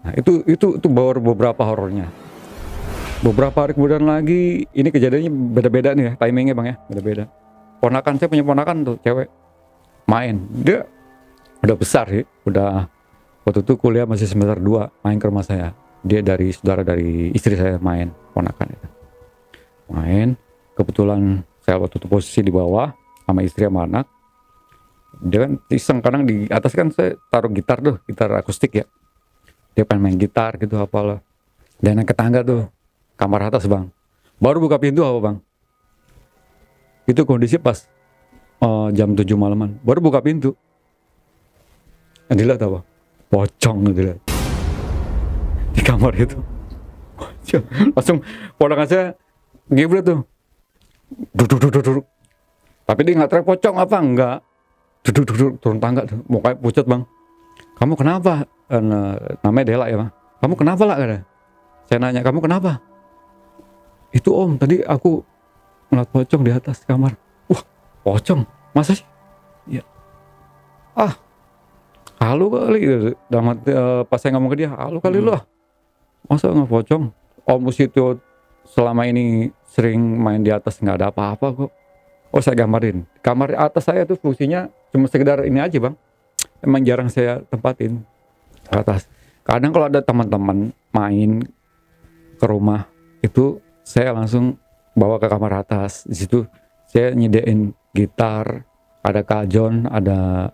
Nah itu baru beberapa horornya. Beberapa hari kemudian lagi, ini kejadiannya beda-beda nih ya, timingnya bang ya, beda-beda. Ponakan saya punya ponakan tuh, cewek, main. Dia udah besar sih, udah waktu itu kuliah masih semester 2, main ke rumah saya. Dia saudara dari istri saya, main, ponakan itu. Main, kebetulan saya waktu itu posisi di bawah sama istri sama anak. Dia kan iseng, kadang di atas kan saya taruh gitar tuh, gitar akustik ya. Dia pengen main gitar gitu apalah. Dan naik ke tangga tuh, kamar atas bang. Baru buka pintu apa bang? Itu kondisi pas jam 7 malaman. Baru buka pintu. Yang dilihat apa? pocong gitu lihat. Di kamar itu. Langsung ponakan saya ngibrit tuh. Duduk. Tapi dia nggak teriak pocong apa enggak. Duduk turun tangga tuh. Mukanya pucat bang. Kamu kenapa? Namanya Dela ya bang. Kamu kenapa lah kata. Saya nanya kamu kenapa? Itu om tadi aku ngeliat pocong di atas kamar. Wah pocong masa sih? Ya. Halu kali gitu. Dalam hati, pas saya ngomong ke dia halu kali lu ah. Masa nggak pocong? Om itu selama ini sering main di atas nggak ada apa-apa kok. Oh saya gambarin. Kamar atas saya tuh fungsinya cuma sekedar ini aja bang. Emang jarang saya tempatin ke atas. Kadang kalau ada teman-teman main ke rumah itu saya langsung bawa ke kamar atas. Di situ saya nyediain gitar, ada kajon, ada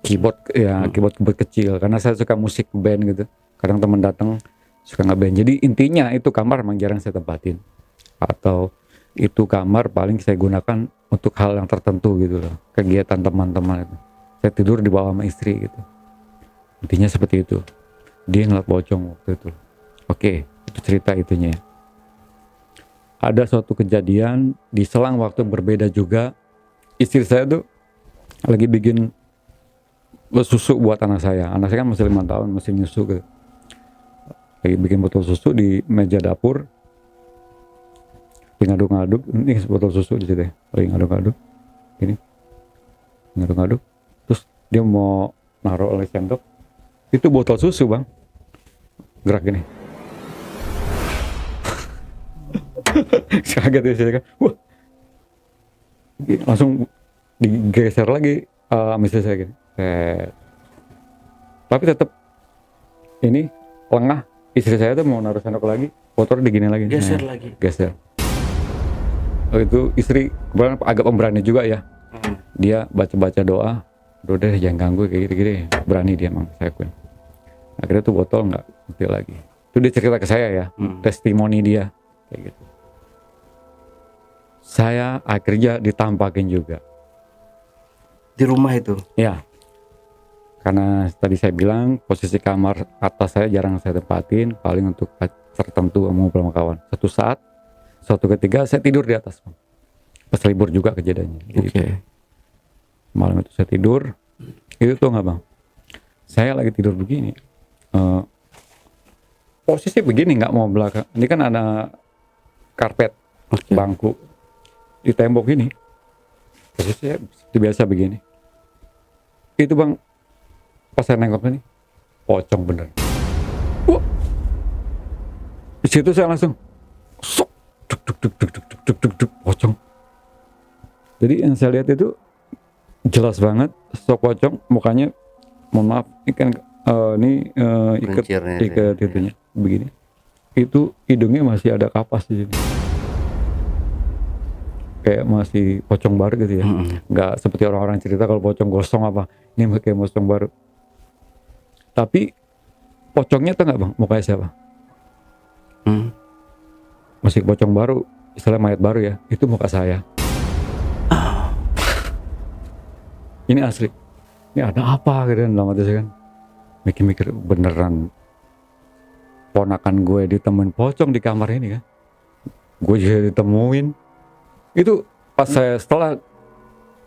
keyboard ya, keyboard kecil. Karena saya suka musik band gitu. Kadang teman datang suka ngeband. Jadi intinya itu kamar emang jarang saya tempatin. Atau itu kamar paling saya gunakan untuk hal yang tertentu gitu loh. Kegiatan teman-teman itu. Saya tidur di bawah sama istri gitu. Intinya seperti itu. Dia ngeliat pocong waktu itu. Oke, itu cerita itunya. Ada suatu kejadian di selang waktu berbeda juga. Istri saya tuh lagi bikin susu buat anak saya. Anak saya kan masih 5 tahun, masih nyusu gitu. Lagi bikin botol susu di meja dapur. Lagi ngaduk-ngaduk. Ini botol susu di situ ya. Lagi ngaduk-ngaduk. Ini. Ngaduk-ngaduk. Terus dia mau naruh oleh sendok. Itu botol susu bang. Gerak gini. Kaget ya saya kan. Wah. Langsung digeser lagi. Misalnya saya gini. Tapi tetap ini lengah. Istri saya tuh mau naruh sendok lagi. Botol digini lagi. Geser lagi. Geser. Oh, itu istri kebetulan agak pemberani juga ya. Dia baca-baca doa. Udah jangan ganggu kayak gitu-gitu. Berani dia emang saya akuin. Akhirnya tuh botol nggak mati lagi. Itu dia cerita ke saya ya. Testimoni dia kayak gitu. Saya akhirnya ditampakin juga. Di rumah itu? Ya. Karena tadi saya bilang posisi kamar atas saya jarang saya tempatin. Paling untuk tertentu ngobrol sama kawan. Suatu ketika saya tidur di atas. Pas libur juga kejadiannya. Oke. Malam itu saya tidur. Itu tuh nggak bang. Saya lagi tidur begini. Posisi begini nggak mau belakang. Ini kan ada karpet. Bangku. Di tembok ini. Posisi saya biasa begini. Itu bang. Pas saya nengok ini. Pocong bener. Wah. Di situ saya langsung. Sok. Duk, pocong. Jadi yang saya lihat itu jelas banget sok pocong, mukanya mohon maaf ini kan ikat itunya begini. Itu hidungnya masih ada kapas di sini. Kayak masih pocong baru gitu ya. Nggak seperti orang-orang cerita kalau pocong gosong apa. Ini kayak pocong baru. Tapi pocongnya tuh nggak bang, mukanya siapa? Masih pocong baru, istilah mayat baru ya, itu muka saya. Ini asli. Ini ada apa gitu kan dalam hati saya kan. Mikir-mikir beneran ponakan gue ditemuin pocong di kamar ini kan. Gue juga ditemuin. Itu pas saya setelah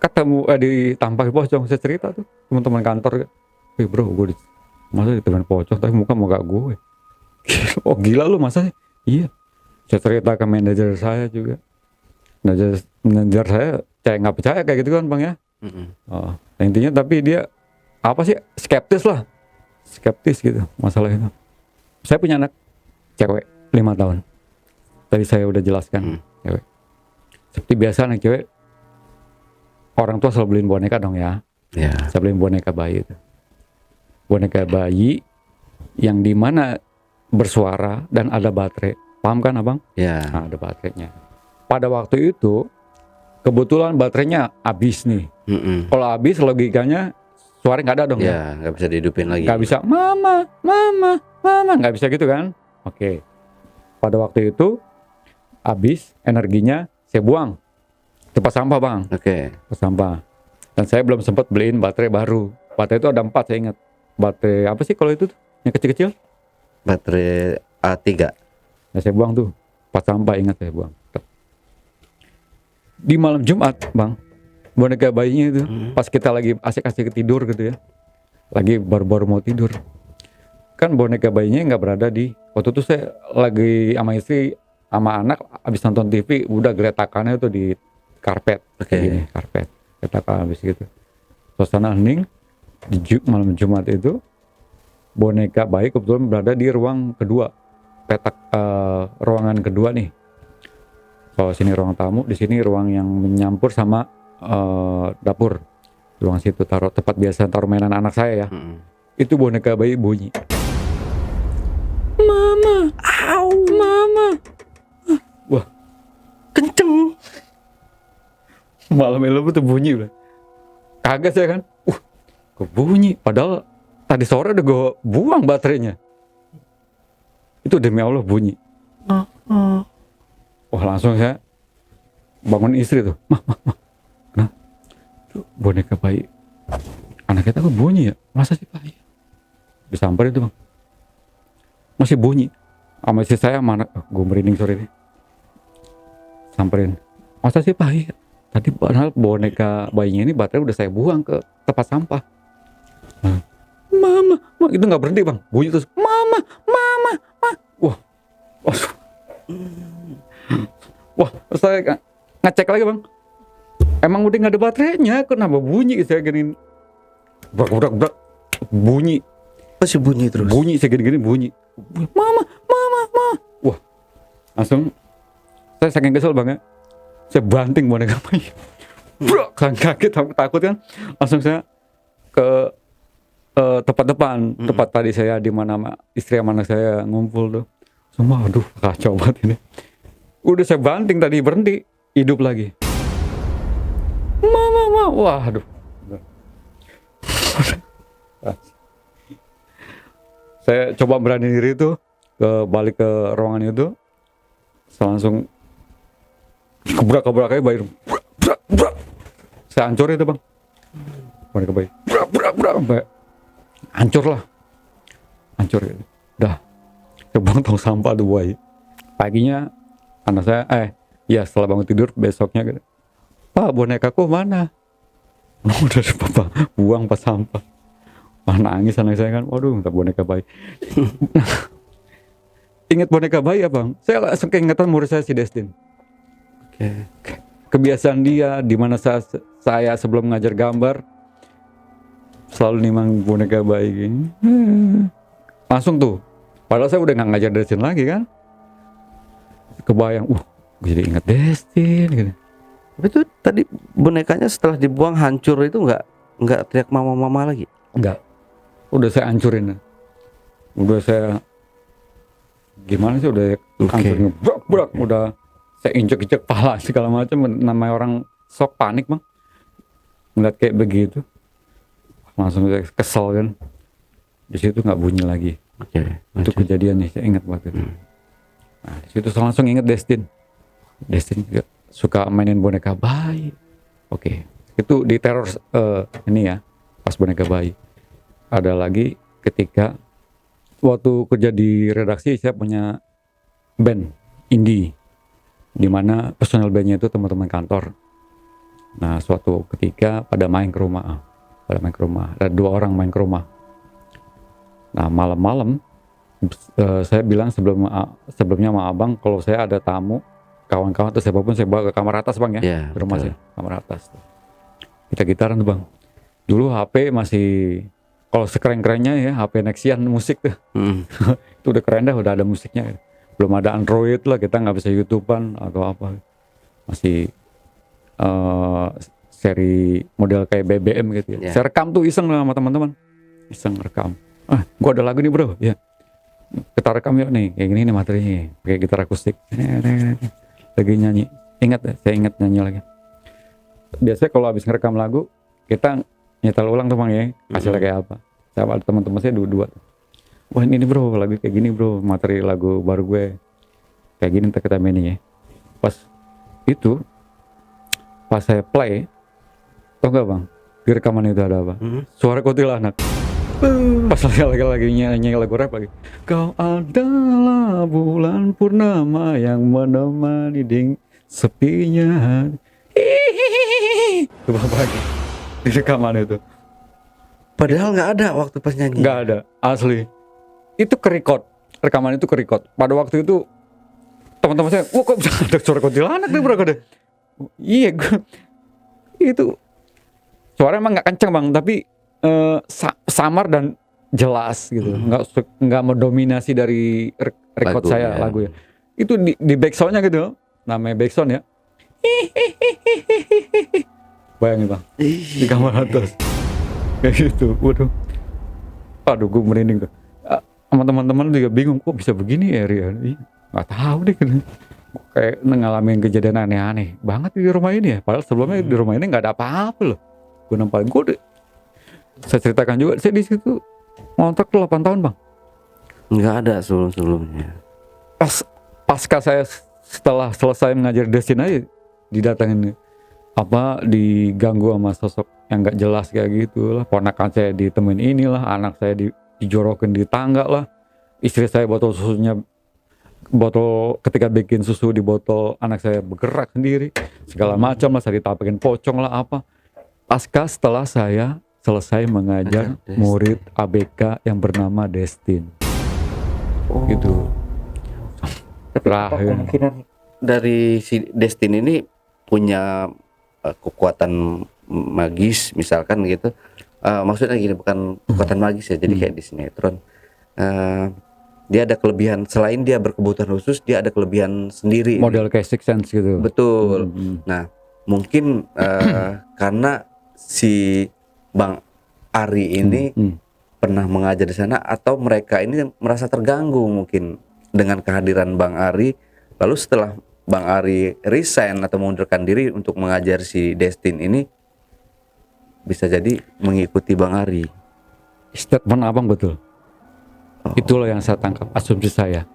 ketemu ditampakin pocong, saya cerita tuh teman-teman kantor. Bro, gue masa ditemuin pocong tapi muka gue. Oh gila lu masa sih? Iya. Saya cerita ke manajer saya juga. Manajer saya nggak percaya kayak gitu kan bang ya. Oh, intinya tapi dia apa sih skeptis gitu masalah itu. Saya punya anak cewek 5 tahun. Tadi saya udah jelaskan cewek. Seperti biasa anak cewek orang tua selalu beliin boneka dong ya. Saya beliin boneka bayi itu. Boneka bayi yang dimana bersuara dan ada baterai. Paham kan abang? Ya. Nah, ada baterainya. Pada waktu itu kebetulan baterainya habis nih. Kalau habis logikanya suara nggak ada dong ya? Nggak bisa dihidupin lagi. Nggak bisa mama, nggak bisa gitu kan? Oke. Pada waktu itu habis energinya saya buang tempat sampah bang. Oke. Tempat sampah. Dan saya belum sempat beliin baterai baru. Baterai itu ada 4 saya ingat. baterai apa sih kalau itu tuh? Yang kecil-kecil? Baterai A3. Ya saya buang tuh. Pas sampah ingat saya buang. Di malam Jumat, Bang, boneka bayinya itu pas kita lagi asik-asik tidur gitu ya. Lagi baru-baru mau tidur. Kan boneka bayinya nggak berada di, waktu itu saya lagi sama istri sama anak abis nonton TV udah geletakannya tuh di karpet. Oke. Gini, karpet. Geletakan habis gitu. Suasana hening di malam Jumat itu boneka bayi kebetulan berada di ruang kedua. Petak ruangan kedua nih. Kalau sini ruang tamu, di sini ruang yang menyampur sama dapur. Ruang situ taruh tempat biasa taruh mainan anak saya ya. Itu boneka bayi bunyi. Mama, au, mama. Wah, Kenceng. malam itu tuh bunyi udah. Kaget saya kan. Kok bunyi? Padahal tadi sore udah gue buang baterainya. Itu demi Allah bunyi. Wah langsung saya bangun istri tuh. Mah. Nah, tuh boneka bayi. Anak kita kok bunyi ya? Masa sih Pak? Disamperin tuh Bang. Masih bunyi. Sama istri saya mana? Gue merinding sore ini. Samperin. Masa sih Pak? Tadi padahal boneka bayinya ini baterai udah saya buang ke tempat sampah. Nah, Mama, itu nggak berhenti Bang. Bunyi terus. Mama. Wah. Wah, terus saya ngecek lagi Bang. Emang udah nggak ada baterainya, kenapa bunyi? Saya gini, brak, bunyi. Masih bunyi terus. Bunyi, saya gini bunyi. Mama. Wah, langsung saya saking kesel Bang ya. Saya banting boneka bayi. Brak, kaget, takut kan. Langsung saya ke tempat depan, tempat tadi saya di mana istri sama anak saya ngumpul tuh. Semua aduh kacau banget ini. Udah saya banting tadi berhenti, hidup lagi. Mama, wah aduh. Saya coba berani diri tuh balik ke ruangan itu. Saya langsung kebrak aja bayi. Brak. Saya hancur itu Bang. Boneka bayi. Brak. Hancur gitu. Dah. Saya buang tong sampah tuh bayi. Paginya anak saya ya setelah bangun tidur besoknya gitu. Pak, bonekaku mana? Udah papa buang pas sampah. Wah, nangis anak saya kan. Waduh, minta boneka bayi. Ingat boneka bayi ya Bang? Saya langsung keingetan murid saya si Destin. Oke. Kebiasaan dia di mana saya sebelum ngajar gambar selalu nimang boneka bayi gini. Langsung tuh. Padahal saya udah nggak ngajar Destin lagi kan. Kebayang, gue jadi ingat Destin gitu. Tapi itu tadi bonekanya setelah dibuang hancur itu nggak teriak mama lagi. Enggak. Udah saya hancurin. Udah saya gimana sih udah hancurin. Brak. Udah saya injek pala segala macam. Namanya orang sok panik Bang. Ngeliat kayak begitu. Langsung saya kesel kan. Di situ nggak bunyi lagi. Oke. Itu kejadian nih, saya ingat waktu itu. Nah, di situ saya langsung ingat Destin juga suka mainin boneka bayi. Oke. Itu di teror ini ya, pas boneka bayi. Ada lagi ketika waktu kerja di redaksi saya punya band indie, di mana personal bandnya itu teman-teman kantor. Nah, suatu ketika pada main ke rumah, ada 2 orang main ke rumah. Nah, malam-malam saya bilang sebelumnya sama abang kalau saya ada tamu, kawan-kawan atau siapapun saya bawa ke kamar atas Bang ya, Yeah, di rumah betul. saya, kamar atas. Kita gitaran tuh Bang. Dulu HP masih, kalau sekeren-kerennya ya HP Nexian musik tuh. Itu udah keren dah, udah ada musiknya. Belum ada Android lah, kita nggak bisa YouTubean atau apa. Masih seri model kayak BBM gitu ya. Yeah. Saya rekam tuh iseng sama teman-teman. Iseng rekam. Gua ada lagu nih bro, ya. Kita rekam yuk nih, kayak gini nih materinya. Pakai gitar akustik. Lagi nyanyi. Saya ingat nyanyi lagi. Biasanya kalau habis ngerekam lagu, kita nyetel ulang tuh Bang ya, hasilnya kayak apa. Sama teman-teman saya dua. Wah ini bro, lagu kayak gini bro, materi lagu baru gue. Kayak gini ntar kita mainin ya. Pas saya play, tau gak Bang, di rekaman itu ada apa? Suara kuntilanak. Pas lagi nyanyi lagu rap lagi. Kau adalah bulan purnama yang menemani sepinya hati. Hihihi. Itu apa di rekaman itu? Padahal nggak ada waktu pas nyanyi. Nggak ada, asli. Itu kerekod, rekaman itu kerekod. Pada waktu itu teman-teman saya, wah kok bisa ada suara kuntilanak deh bro, kode. Iya, itu suara emang nggak kencang bang, tapi samar dan jelas gitu, nggak mendominasi dari rekod Lagu, saya ya. lagu ya. Itu di backsoundnya gitu, namanya backsound ya. Bayangin bang, di kamar atas kayak gitu, waduh, aduh gue merinding tuh. Sama teman-teman juga bingung, kok bisa begini ya Ria? Nggak tahu deh, kayak ngalamin kejadian aneh-aneh banget di rumah ini ya. Padahal sebelumnya di rumah ini nggak ada apa-apa loh. Gue nampalin, gue saya ceritakan juga, saya di situ ngontrak 8 tahun bang. Nggak ada sebelumnya. Pasca saya setelah selesai mengajar Destin aja didatangin diganggu sama sosok yang nggak jelas kayak gitu lah. Ponakan saya ditemuin inilah, anak saya dijorokin di tangga lah, istri saya ketika bikin susu di botol, anak saya bergerak sendiri segala macam lah, saya ditapekin pocong lah apa. Pasca setelah saya selesai mengajar murid ABK yang bernama Destin. Gitu. Terakhir Kemungkinan dari si Destin ini punya kekuatan magis misalkan gitu. Maksudnya gini, bukan kekuatan magis ya, jadi kayak di sinetron. Dia ada kelebihan, selain dia berkebutuhan khusus, dia ada kelebihan sendiri. Model kayak Sixth Sense gitu. Betul. Nah, mungkin karena si Bang Ari ini pernah mengajar di sana, atau mereka ini merasa terganggu mungkin dengan kehadiran Bang Ari. Lalu setelah Bang Ari resign atau mengundurkan diri untuk mengajar si Destin ini, bisa jadi mengikuti Bang Ari. Statement abang betul. Itulah yang saya tangkap, asumsi saya.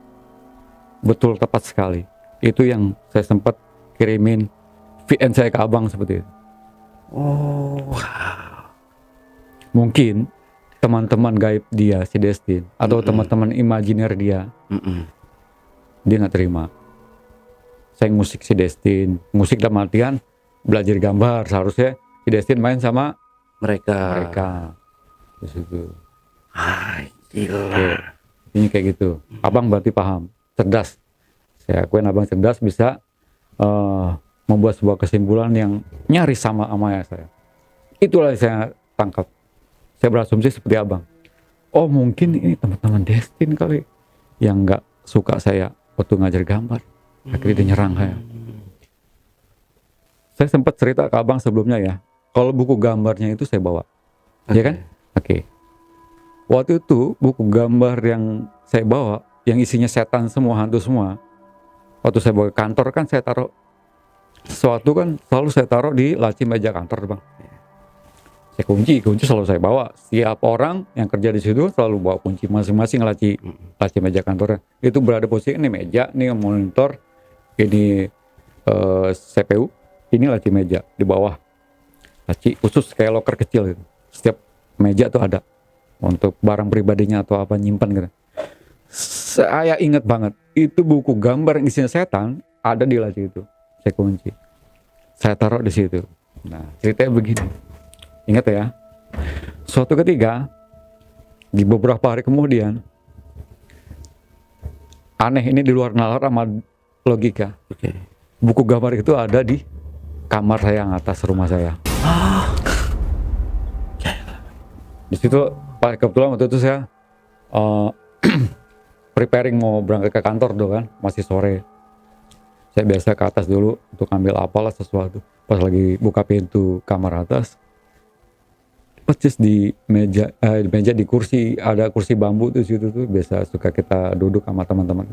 Betul, tepat sekali. Itu yang saya sempat kirimin VN saya ke abang seperti itu. Mungkin teman-teman gaib dia, si Destin, atau teman-teman imajiner dia, dia nggak terima. Saya ngusik si Destin, musik dalam artian belajar gambar. Seharusnya si Destin main sama mereka. Di situ. Gila. Ini kayak gitu. Abang berarti paham, cerdas. Saya akuin abang cerdas, bisa membuat sebuah kesimpulan yang nyaris sama ya saya. Itulah yang saya tangkap. Saya berasumsi seperti abang. Oh mungkin ini teman-teman Destin kali yang nggak suka saya waktu ngajar gambar. Akhirnya dia nyerang saya. Saya sempat cerita ke abang sebelumnya ya. Kalau buku gambarnya itu saya bawa, ya kan? Oke. Waktu itu buku gambar yang saya bawa, yang isinya setan semua, hantu semua. Waktu saya bawa ke kantor kan saya taruh sesuatu kan, selalu saya taruh di laci meja kantor bang. Saya kunci selalu saya bawa. Setiap orang yang kerja di situ selalu bawa kunci masing-masing laci meja kantornya. Itu berada posisi ini meja, ini monitor, ini CPU, ini laci meja di bawah. Laci khusus kayak loker kecil gitu. Setiap meja tuh ada untuk barang pribadinya atau apa nyimpan gitu. Saya ingat banget itu buku gambar yang isinya setan ada di laci itu. Saya kunci, saya taruh di situ. Nah ceritanya begini, ingat ya. Suatu ketika di beberapa hari kemudian, aneh ini di luar nalar sama logika. Buku gambar itu ada di kamar saya yang atas rumah saya. Di situ kebetulan waktu itu saya preparing mau berangkat ke kantor tuh kan, masih sore. Saya biasa ke atas dulu untuk ambil apalah sesuatu. Pas lagi buka pintu kamar atas, persis di meja di kursi, ada kursi bambu tuh situ tuh biasa suka kita duduk sama teman-teman.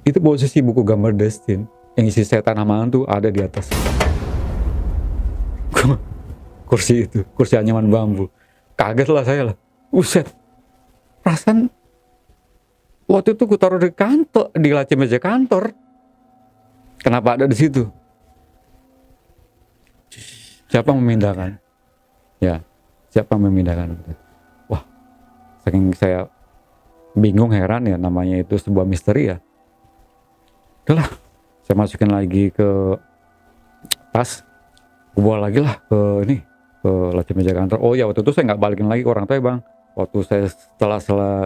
Itu posisi buku gambar Destin yang isi setan sama hantu ada di atas kursi itu, kursi anyaman bambu. Kaget lah saya lah. Uset. Perasaan waktu itu ku taruh di kantor, di laci meja kantor. Kenapa ada di situ? Siapa memindahkan? Ya, siapa memindahkan? Wah, saking saya bingung, heran ya, namanya itu sebuah misteri ya. Udahlah, saya masukin lagi ke tas, gue bawa lagi lah ke ini, ke laci meja kantor. Oh ya, waktu itu saya nggak balikin lagi ke orang tua ya bang. Waktu setelah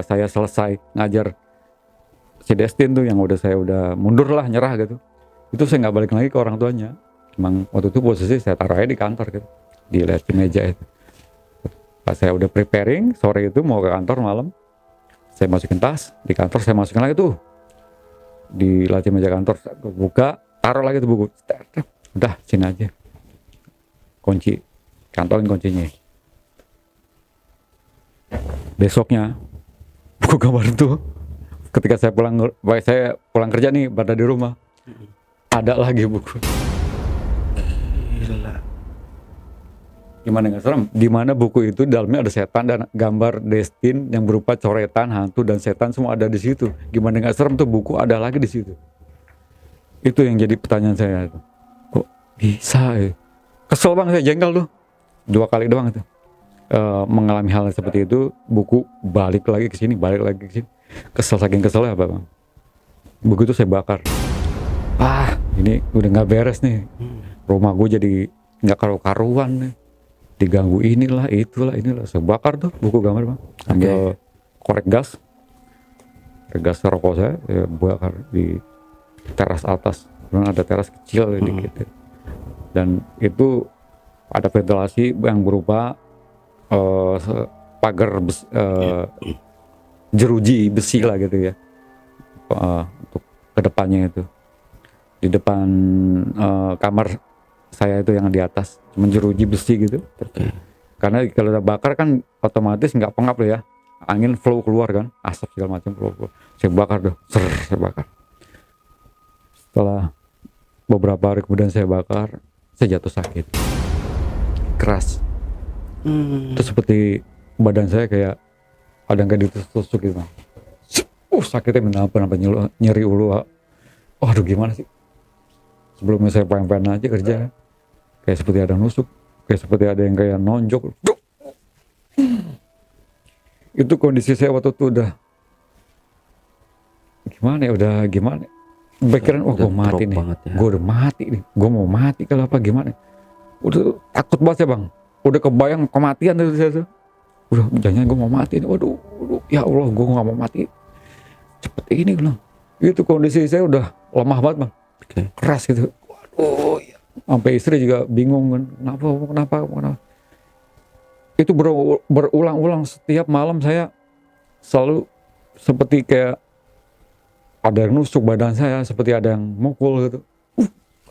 saya selesai ngajar si Destin tuh, yang saya udah mundur lah, nyerah gitu, itu saya nggak balikin lagi ke orang tuanya. Emang waktu itu posisi saya taruh aja di kantor gitu, di laci meja itu. Pas saya udah preparing sore itu mau ke kantor malam, saya masukin tas di kantor, saya masukin lagi tuh di laci meja kantor, buka, taruh lagi tuh buku, udah sini aja, kunci, kantongin kuncinya. Besoknya buku gambar itu, ketika saya pulang kerja nih, berada di rumah, ada lagi buku. Gila. Gimana nggak serem? Dimana buku itu dalamnya ada setan dan gambar Destin yang berupa coretan hantu dan setan, semua ada di situ. Gimana nggak serem tuh, buku ada lagi di situ. Itu yang jadi pertanyaan saya. Kok bisa ya? Kesel bang, saya jengkel tuh. 2 kali doang itu. Mengalami hal seperti itu, buku balik lagi ke sini. Kesel, saking keselnya apa bang? Buku itu saya bakar. Ini udah nggak beres nih. Rumah gue jadi nggak karu-karuan nih. Diganggu inilah, saya bakar tuh buku gambar bang. Ambil korek gas rokok saya bakar di teras atas. Kemudian ada teras kecil dikit. Dan itu ada ventilasi yang berupa pagar jeruji besi lah gitu ya, untuk kedepannya itu. Di depan kamar saya itu yang di atas cuma jeruji besi gitu. Karena kalau udah bakar kan otomatis nggak pengap loh ya, angin flow keluar kan, asap segala macam flow. Saya bakar tuh, saya bakar. Setelah beberapa hari kemudian saya bakar, saya jatuh sakit keras. Itu seperti badan saya kayak ada yang kayak ditusuk gitu bang. Sakitnya kenapa nyeri ulu. Aduh gimana sih, sebelumnya saya pengen aja kerja, kayak seperti ada nusuk, kayak seperti ada yang kayak nonjok. Itu kondisi saya waktu itu udah gimana, pikiran gue mati nih, gue udah mati nih, gue mau mati kalau apa gimana. Udah takut banget ya bang, udah kebayang kematian itu saya tuh. Udah jangan gue mau mati nih, waduh ya Allah, gue gak mau mati cepet ini bilang. Itu kondisi saya udah lemah banget bang, keras gitu. Waduh ya. Sampai istri juga bingung kan, kenapa. Itu berulang-ulang setiap malam. Saya selalu seperti kayak ada yang nusuk badan saya, seperti ada yang mukul gitu.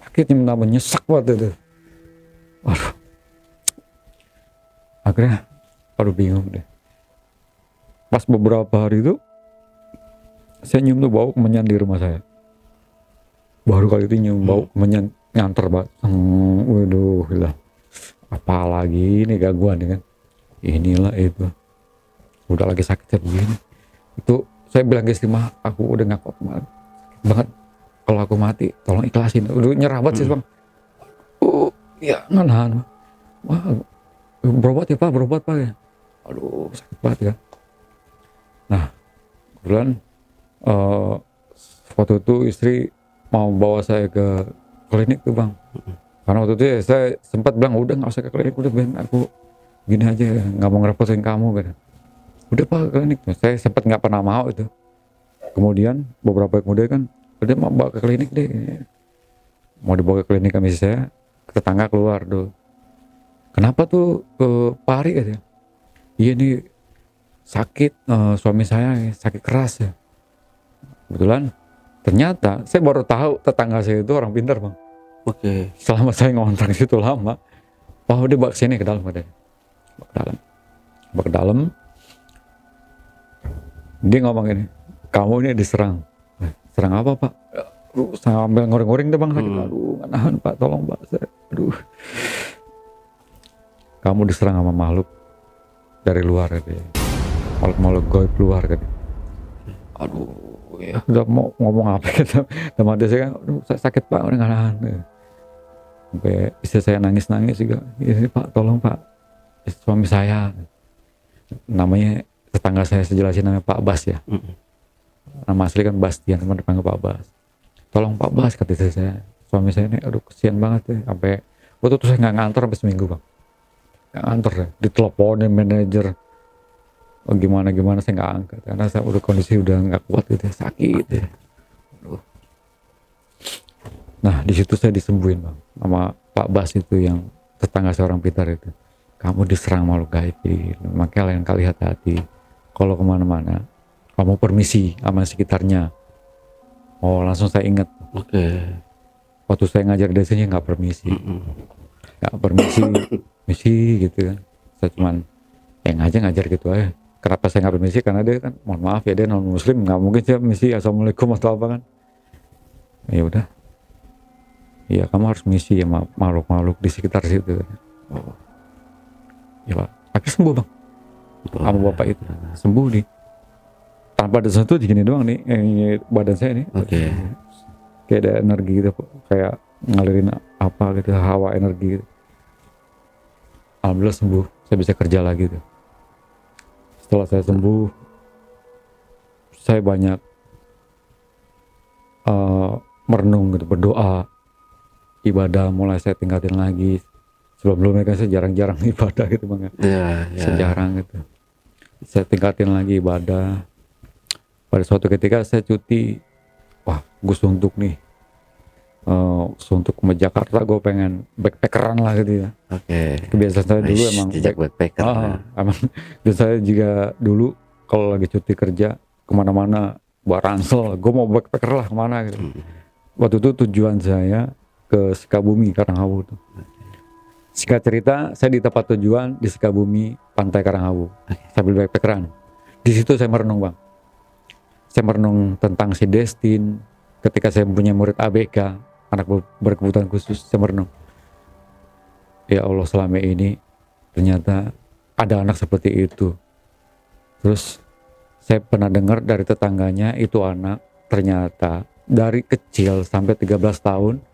Sakitnya nyesek banget itu. Waduh. Akhirnya bingung deh. Pas beberapa hari itu saya nyium tuh bau kemenyan di rumah saya. Baru kali itu nyium bau kemenyan, nganter banget. Waduh gila. Apalagi ini gangguan ya kan. Inilah itu. Udah lagi sakitnya begini. Itu saya bilang ke istri, aku udah gak kuat banget. Kalau aku mati tolong ikhlasin. Udah nyerah banget sih bang. Ya nggak nahan. Wah, berobat ya pak ya. Aduh sakit banget ya. Nah kebetulan waktu itu istri mau bawa saya ke klinik tuh bang. Karena waktu itu ya saya sempat bilang udah nggak usah ke klinik, udah Ben, aku gini aja, nggak mau ngerepotin kamu kan. Udah pak ke klinik. Saya sempat nggak pernah mau itu. Kemudian beberapa kemudian kan udah mau bawa ke klinik deh. Mau dibawa ke klinik kami, saya tetangga keluar tuh. Kenapa tuh Pak Ari katanya? Iya nih sakit, suami saya sakit keras ya. Kebetulan ternyata saya baru tahu tetangga saya itu orang pintar bang. Selama saya ngontrak situ lama, dia bawa sini ke dalam katanya. Bawa ke dalam. Dia ngomong gini, kamu ini diserang. Serang apa pak? Saya ambil ngoring-ngoring tuh bang, sakit. Aduh nggak nahan pak, tolong pak. Aduh. Kamu diserang sama makhluk dari luar katanya. Makhluk gaib luar katanya. Aduh ya udah mau ngomong apa gitu. Teman saya kan, aduh saya sakit pak, udah nggak nahan. Sampai istri saya nangis juga. Ini pak, tolong pak, suami saya namanya tetangga saya jelasin namanya Pak Bas ya. Nama asli kan Bastian, teman dipanggil Pak Bas. Tolong Pak Bas, kata saya. Suami saya ini, aduh kesian banget ya. Sampai waktu itu saya nggak ngantor sampai seminggu bang. Nggak ngantor ya. Diteleponin manajer. Oh, gimana saya nggak angkat. Karena saya udah kondisi udah nggak kuat gitu, ya, sakit ya. Nah di situ saya disembuhin bang, sama Pak Bas itu yang tetangga seorang pintar itu. Kamu diserang makhluk gaib, makanya lain kali hati-hati. Kalau kemana-mana, kamu permisi sama sekitarnya. Oh langsung saya ingat. Waktu saya ngajar di sini nggak permisi, nggak permisi, misi gitu kan. Saya cuman ngajar gitu aja. Kenapa saya nggak permisi? Karena dia kan, mohon maaf ya, dia non muslim, nggak mungkin saya misi assalamualaikum atau apa kan. Ya udah. Ya kamu harus misi ya makhluk-makhluk di sekitar situ. Ya Pak, akhirnya sembuh bang. Sama bapak itu sembuh nih. Tanpa ada sesuatu gini doang nih, badan saya nih. Kayak ada energi gitu, kayak ngalirin apa gitu, hawa energi gitu. Alhamdulillah sembuh, saya bisa kerja lagi tuh. Setelah saya sembuh, saya banyak merenung gitu, berdoa, ibadah mulai saya tingkatin lagi. Sebelum-sebelumnya kan saya jarang-jarang ibadah gitu bang ya. Saya jarang gitu. Saya tingkatin lagi ibadah. Pada suatu ketika saya cuti, wah gue suntuk nih. Suntuk ke Jakarta, gue pengen backpackeran lah gitu ya. Kebiasaan saya dulu emang backpacker. Emang dan saya juga dulu kalau lagi cuti kerja kemana-mana bawa ransel, gue mau backpacker lah kemana gitu. Waktu itu tujuan saya ke Sukabumi, Karanghawu tuh. Singkat cerita, saya di tempat tujuan di Sukabumi, Pantai Karanghawu, sambil backpackeran. Di situ saya merenung bang. Saya merenung tentang si Destin. Ketika saya punya murid ABK, anak berkebutuhan khusus, saya merenung. Ya Allah, selama ini ternyata ada anak seperti itu. Terus saya pernah dengar dari tetangganya itu anak ternyata dari kecil sampai 13 tahun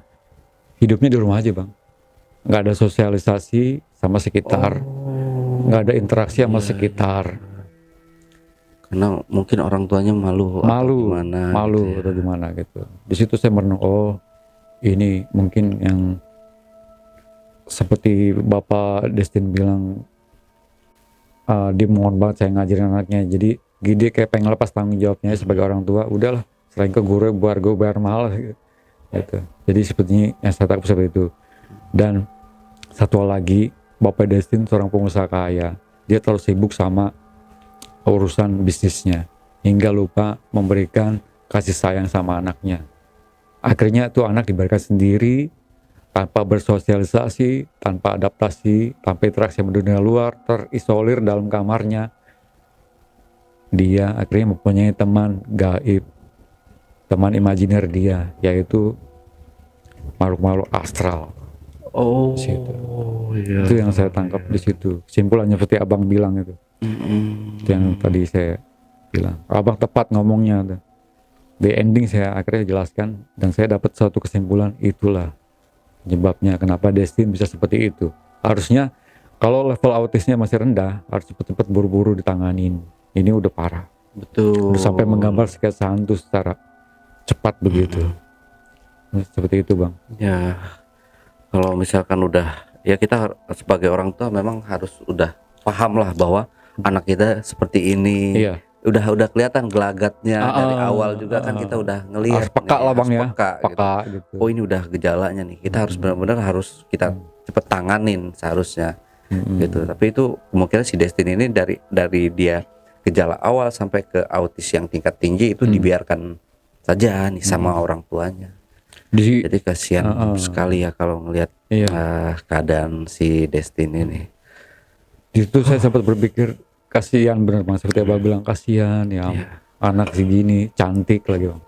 hidupnya di rumah aja bang. Nggak ada sosialisasi sama sekitar, nggak ada interaksi sama sekitar. Karena mungkin orang tuanya malu atau gimana gitu. Di situ saya merenung, oh ini mungkin yang seperti Bapak Destin bilang, dia mohon banget saya ngajarin anaknya. Jadi dia kayak pengen lepas tanggung jawabnya sebagai orang tua. Udahlah, selain ke guru bayar mahal gitu. Jadi sepertinya yang saya takut seperti itu. Dan satu lagi, Bapak Destin seorang pengusaha kaya. Dia terlalu sibuk sama urusan bisnisnya hingga lupa memberikan kasih sayang sama anaknya. Akhirnya tuh anak diberikan sendiri tanpa bersosialisasi, tanpa adaptasi, tanpa interaksi sama dunia luar, terisolir dalam kamarnya. Dia akhirnya mempunyai teman gaib, teman imajiner dia, yaitu makhluk-makhluk astral. Itu yang saya tangkap di situ. Kesimpulannya seperti abang bilang itu. Itu yang tadi saya bilang. Abang tepat ngomongnya. Di ending saya akhirnya jelaskan dan saya dapat satu kesimpulan, itulah penyebabnya kenapa Destin bisa seperti itu. Harusnya kalau level autisnya masih rendah, harus cepat-cepat buru-buru ditanganin. Ini udah parah. Betul. Udah sampai menggambar sketsa hantu secara cepat begitu. Seperti itu bang. Ya. Kalau misalkan udah, ya kita sebagai orang tua memang harus udah paham lah bahwa anak kita seperti ini. Iya. Udah kelihatan gelagatnya dari awal juga kan kita udah ngelihat. Harus peka lah bang ya. Peka gitu. Oh ini udah gejalanya nih. Kita harus benar-benar harus kita cepet tanganin seharusnya. Gitu. Tapi itu kemungkinan si Destin ini dari dia gejala awal sampai ke autis yang tingkat tinggi itu dibiarkan saja nih sama orang tuanya. Jadi kasihan sekali ya kalau ngelihat keadaan si Destin ini. Di situ saya sempat berpikir kasihan benar bang, seperti abang bilang kasihan ya. Anak segini cantik lagi bang,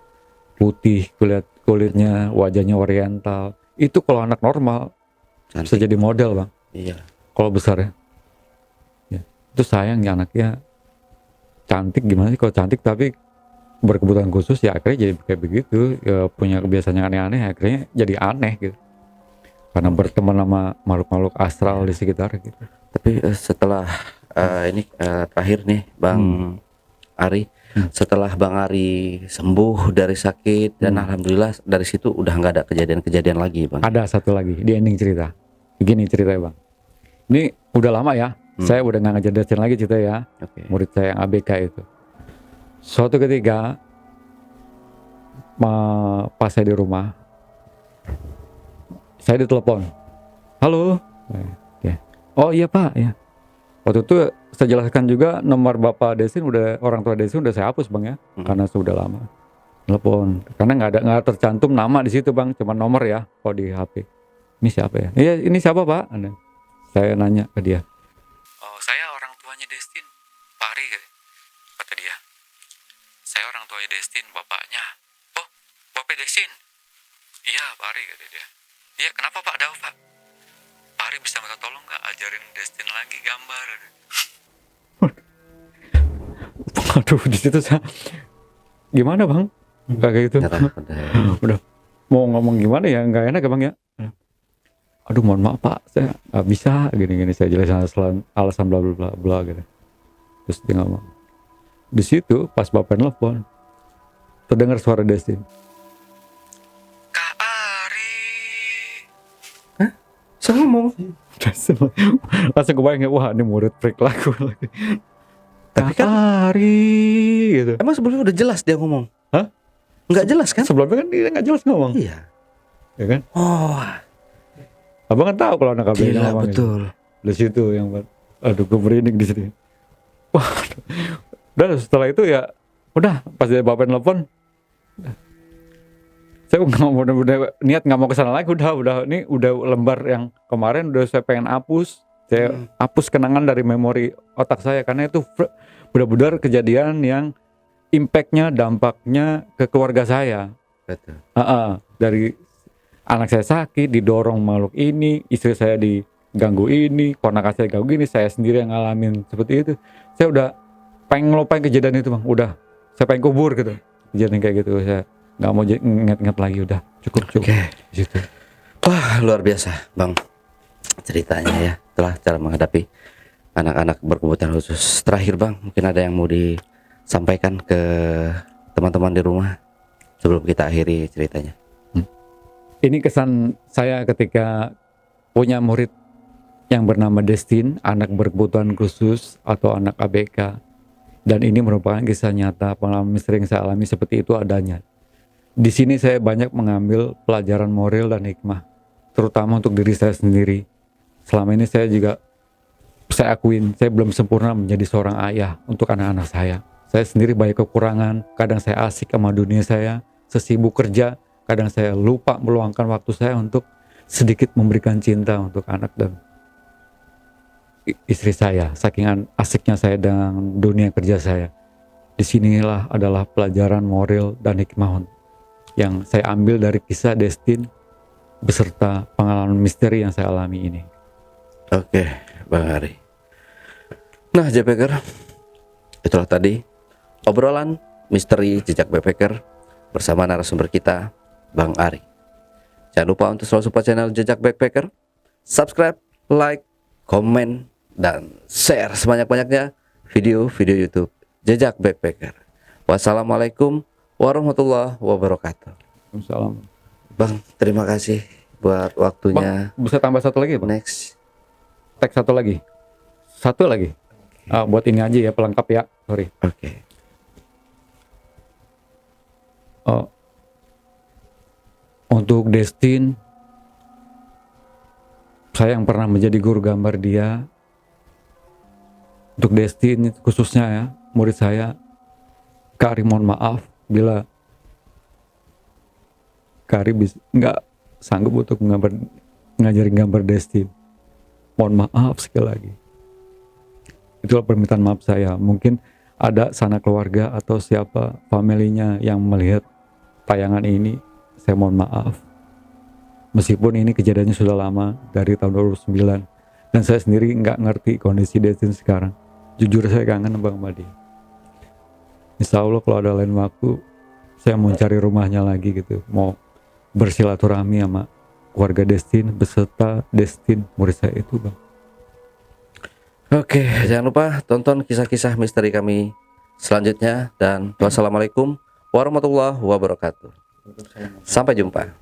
putih kulitnya, wajahnya oriental. Itu kalau anak normal cantik. Bisa jadi model bang. Kalau besar ya. Itu sayang ya anaknya cantik, gimana sih kalau cantik tapi berkebutuhan khusus ya akhirnya jadi kayak begitu ya, punya kebiasaan yang aneh-aneh akhirnya jadi aneh gitu karena berteman sama makhluk-makhluk astral di sekitar gitu. Tapi setelah Terakhir nih Bang Ari, setelah Bang Ari sembuh dari sakit dan alhamdulillah dari situ udah nggak ada kejadian-kejadian lagi Bang. Ada satu lagi di ending cerita. Begini ceritanya Bang. Ini udah lama ya. Saya udah nggak ngajar Destin lagi cerita ya. Oke. Murid saya yang ABK itu. Suatu ketika pas saya di rumah, saya ditelepon. Halo. Ya. Oh iya Pak. Ya. Waktu itu saya jelaskan juga nomor Bapak Destin orang tua Destin udah saya hapus Bang ya, karena sudah lama. Telepon, karena nggak tercantum nama di situ Bang, cuma nomor ya kalau di HP. Ini siapa ya? Iya ini siapa Pak? Saya nanya ke dia. Oh saya orang tuanya Destin, Pak Ari kata dia. Saya orang tuanya Destin, bapaknya. Oh Bapak Destin? Iya Pak Ari kata dia. Iya kenapa Pak? Ada apa Pak? Pak Ari bisa minta tolong nggak ajarin Destin lagi gambar? Aduh di situ saya gimana Bang? Kayak gitu. Udah mau ngomong gimana ya nggak enak ya Bang ya. Aduh mohon maaf Pak, saya nggak bisa gini-gini, saya jelasin alasan bla bla bla bla gitu. Terus dia ngomong. Di situ pas Bapak nelfon terdengar suara Destin. Kak Ari. Hah? Saya ngomong. Langsung kebayang, wah ini murid freak lagu lagi. Tapi Kak Ari gitu. Emang sebelumnya udah jelas dia ngomong? Hah? Nggak jelas kan? Sebelumnya kan dia nggak jelas ngomong. Iya. Ya kan? Oh, Abang kan tahu kalau anak ABK gila ngomong betul. Di situ yang aduh gue merinding di sini. Wah. Udah setelah itu ya udah pas dia Bapak nelfon saya nggak mau niat nggak mau kesana lagi, udah ini udah lembar yang kemarin udah saya pengen hapus. Saya hapus kenangan dari memori otak saya karena itu benar-benar kejadian yang impactnya, dampaknya ke keluarga saya. Betul. Dari anak saya sakit, didorong makhluk ini, istri saya diganggu ini, ponakan saya ganggu ini, saya sendiri yang ngalamin seperti itu. Saya udah pengen ngelupain kejadian itu Bang, udah saya pengen kubur gitu. Kejadian kayak gitu saya nggak mau ingat-ingat lagi, udah cukup. Oke. Di situ. Wah luar biasa Bang ceritanya ya, telah cara menghadapi anak-anak berkebutuhan khusus. Terakhir Bang, mungkin ada yang mau disampaikan ke teman-teman di rumah sebelum kita akhiri ceritanya. Ini kesan saya ketika punya murid yang bernama Destin, anak berkebutuhan khusus atau anak ABK. Dan ini merupakan kisah nyata, pengalaman sering saya alami seperti itu adanya. Di sini saya banyak mengambil pelajaran moral dan hikmah, terutama untuk diri saya sendiri. Selama ini saya akuin, saya belum sempurna menjadi seorang ayah untuk anak-anak saya. Saya sendiri banyak kekurangan, kadang saya asik sama dunia saya, sesibuk kerja, kadang saya lupa meluangkan waktu saya untuk sedikit memberikan cinta untuk anak dan istri saya. Saking asiknya saya dengan dunia kerja saya. Disinilah adalah pelajaran moral dan hikmah yang saya ambil dari kisah Destin beserta pengalaman misteri yang saya alami ini. Oke, Bang Ari. Nah, Backpacker, itulah tadi obrolan misteri jejak backpacker bersama narasumber kita, Bang Ari. Jangan lupa untuk selalu support channel Jejak Backpacker, subscribe, like, komen, dan share sebanyak-banyaknya video-video YouTube Jejak Backpacker. Wassalamualaikum warahmatullahi wabarakatuh. Waalaikumsalam. Bang, terima kasih buat waktunya. Bang, bisa tambah satu lagi Bang? Next. Tag satu lagi. Buat ini aja ya, pelengkap ya. Sorry. Oke. Untuk Destin, saya yang pernah menjadi guru gambar dia. Untuk Destin khususnya ya, murid saya, Kak Ari mohon maaf bila Kak Ari nggak sanggup untuk ngajarin gambar Destin. Mohon maaf sekali lagi. Itulah permintaan maaf saya. Mungkin ada sanak keluarga atau siapa familinya yang melihat tayangan ini, saya mohon maaf. Meskipun ini kejadiannya sudah lama, dari tahun 2009, dan saya sendiri nggak ngerti kondisi Destin sekarang. Jujur saya kangen Bang Madi. Insya Allah kalau ada lain waktu, saya mau cari rumahnya lagi gitu, mau bersilaturahmi sama keluarga Destin beserta Destin murid saya itu Bang. Oke, jangan lupa tonton kisah-kisah misteri kami selanjutnya dan wassalamualaikum warahmatullahi wabarakatuh. Sampai jumpa.